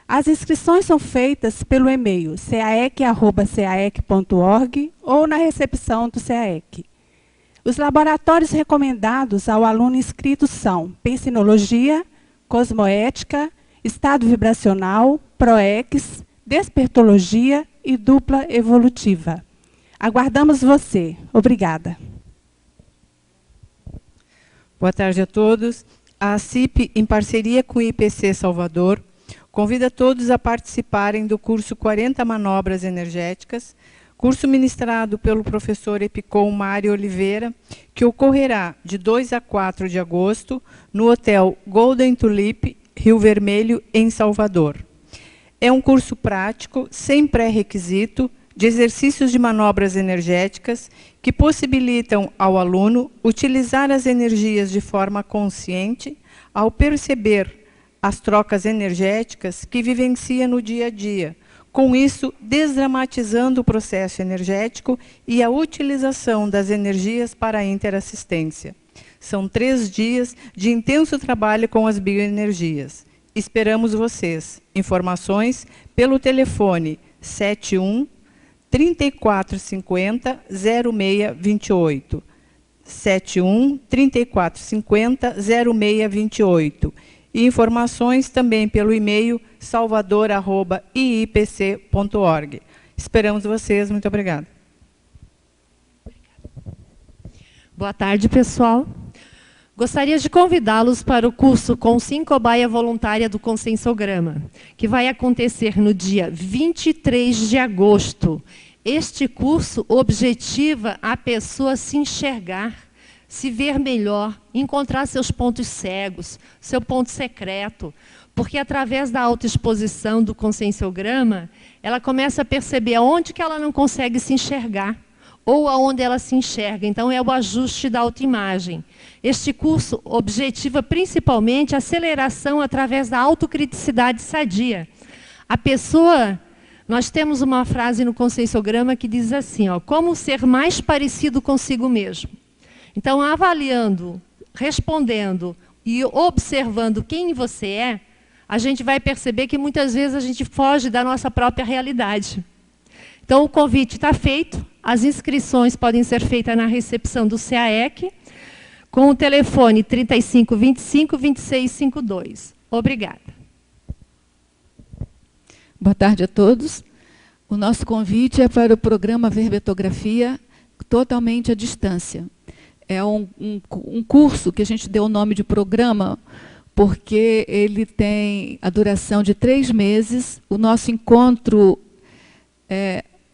As inscrições são feitas pelo e-mail caec@caec.org ou na recepção do CAEC. Os laboratórios recomendados ao aluno inscrito são pensinologia, cosmoética, estado vibracional, PROEX, despertologia e dupla evolutiva. Aguardamos você. Obrigada. Boa tarde a todos. A CIP, em parceria com o IPC Salvador, convida todos a participarem do curso 40 Manobras Energéticas, curso ministrado pelo professor Epicom Mário Oliveira, que ocorrerá de 2 a 4 de agosto no Hotel Golden Tulip, Rio Vermelho, em Salvador. É um curso prático, sem pré-requisito, de exercícios de manobras energéticas que possibilitam ao aluno utilizar as energias de forma consciente ao perceber as trocas energéticas que vivencia no dia a dia, com isso desdramatizando o processo energético e a utilização das energias para a interassistência. São 3 dias de intenso trabalho com as bioenergias. Esperamos vocês. Informações pelo telefone 71 3450 0628. 71 3450 0628. E informações também pelo e-mail salvador@iipc.org. Esperamos vocês. Muito obrigada. Boa tarde, pessoal. Gostaria de convidá-los para o curso Consim Cobaia Voluntária do Conscienciograma, que vai acontecer no dia 23 de agosto. Este curso objetiva a pessoa se enxergar, se ver melhor, encontrar seus pontos cegos, seu ponto secreto, porque através da autoexposição do conscienciograma, ela começa a perceber aonde que ela não consegue se enxergar, ou aonde ela se enxerga. Então, é o ajuste da autoimagem. Este curso objetiva principalmente a aceleração através da autocriticidade sadia. A pessoa... Nós temos uma frase no conscienciograma que diz assim, ó, como ser mais parecido consigo mesmo. Então, avaliando, respondendo e observando quem você é, a gente vai perceber que muitas vezes a gente foge da nossa própria realidade. Então, o convite está feito, as inscrições podem ser feitas na recepção do CAEC, com o telefone 3525-2652. Obrigada. Boa tarde a todos. O nosso convite é para o programa Verbetografia totalmente à distância. É um curso que a gente deu o nome de programa porque ele tem a duração de 3 meses. O nosso encontro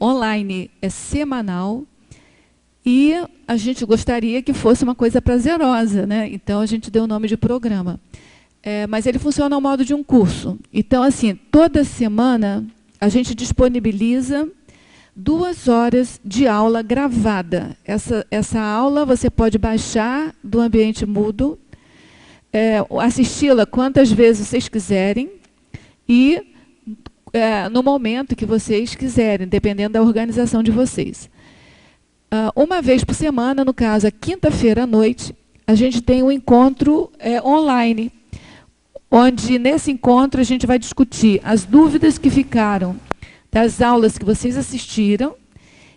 online é semanal e a gente gostaria que fosse uma coisa prazerosa, né? Então, a gente deu o nome de programa. Mas ele funciona ao modo de um curso. Então, assim, toda semana a gente disponibiliza 2 horas de aula gravada. Essa aula você pode baixar do ambiente Moodle, assisti-la quantas vezes vocês quiserem e no momento que vocês quiserem, dependendo da organização de vocês. Uma vez por semana, no caso, a quinta-feira à noite, a gente tem um encontro online, onde nesse encontro a gente vai discutir as dúvidas que ficaram das aulas que vocês assistiram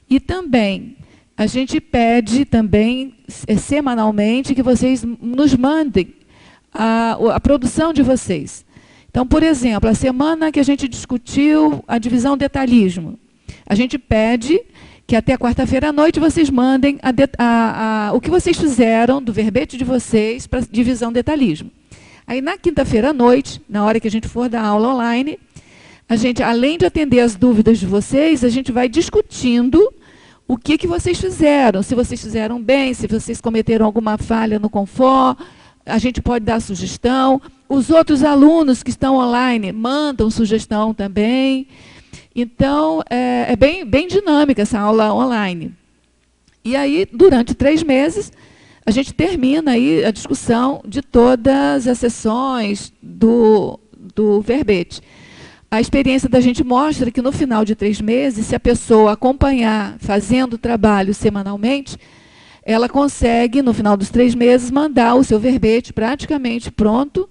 e também a gente pede também semanalmente que vocês nos mandem a produção de vocês. Então, por exemplo, a semana que a gente discutiu a divisão detalhismo, a gente pede que até quarta-feira à noite vocês mandem o que vocês fizeram do verbete de vocês para a divisão detalhismo. Aí, na quinta-feira à noite, na hora que a gente for dar aula online, a gente, além de atender as dúvidas de vocês, a gente vai discutindo o que vocês fizeram, se vocês fizeram bem, se vocês cometeram alguma falha no Confort, a gente pode dar sugestão. Os outros alunos que estão online mandam sugestão também. Então, é bem dinâmica essa aula online. E aí, durante 3 meses, a gente termina aí a discussão de todas as sessões do verbete. A experiência da gente mostra que no final de 3 meses, se a pessoa acompanhar fazendo o trabalho semanalmente, ela consegue, no final dos 3 meses, mandar o seu verbete praticamente pronto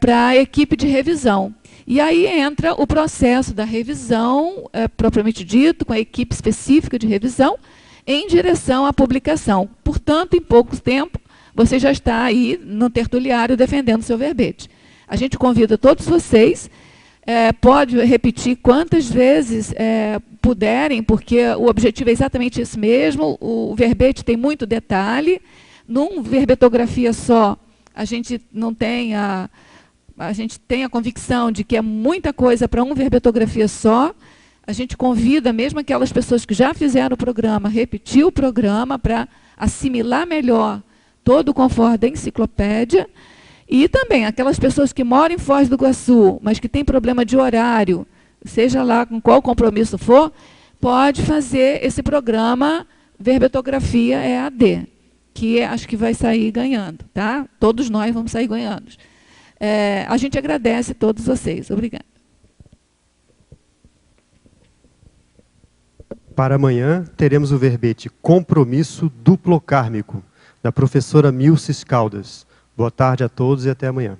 para a equipe de revisão. E aí entra o processo da revisão, propriamente dito, com a equipe específica de revisão, em direção à publicação. Portanto, em pouco tempo, você já está aí no tertuliário defendendo o seu verbete. A gente convida todos vocês, pode repetir quantas vezes puderem, porque o objetivo é exatamente esse mesmo, o verbete tem muito detalhe, num verbetografia só, a gente não tem a gente tem a convicção de que é muita coisa para uma verbetografia só. A gente convida mesmo aquelas pessoas que já fizeram o programa, repetir o programa para assimilar melhor todo o Confort da enciclopédia. E também aquelas pessoas que moram em Foz do Iguaçu, mas que têm problema de horário, seja lá com qual compromisso for, pode fazer esse programa Verbetografia EAD, que acho que vai sair ganhando, tá? Todos nós vamos sair ganhando. A gente agradece a todos vocês. Obrigada. Para amanhã, teremos o verbete Compromisso Duplocármico, da professora Milces Caldas. Boa tarde a todos e até amanhã.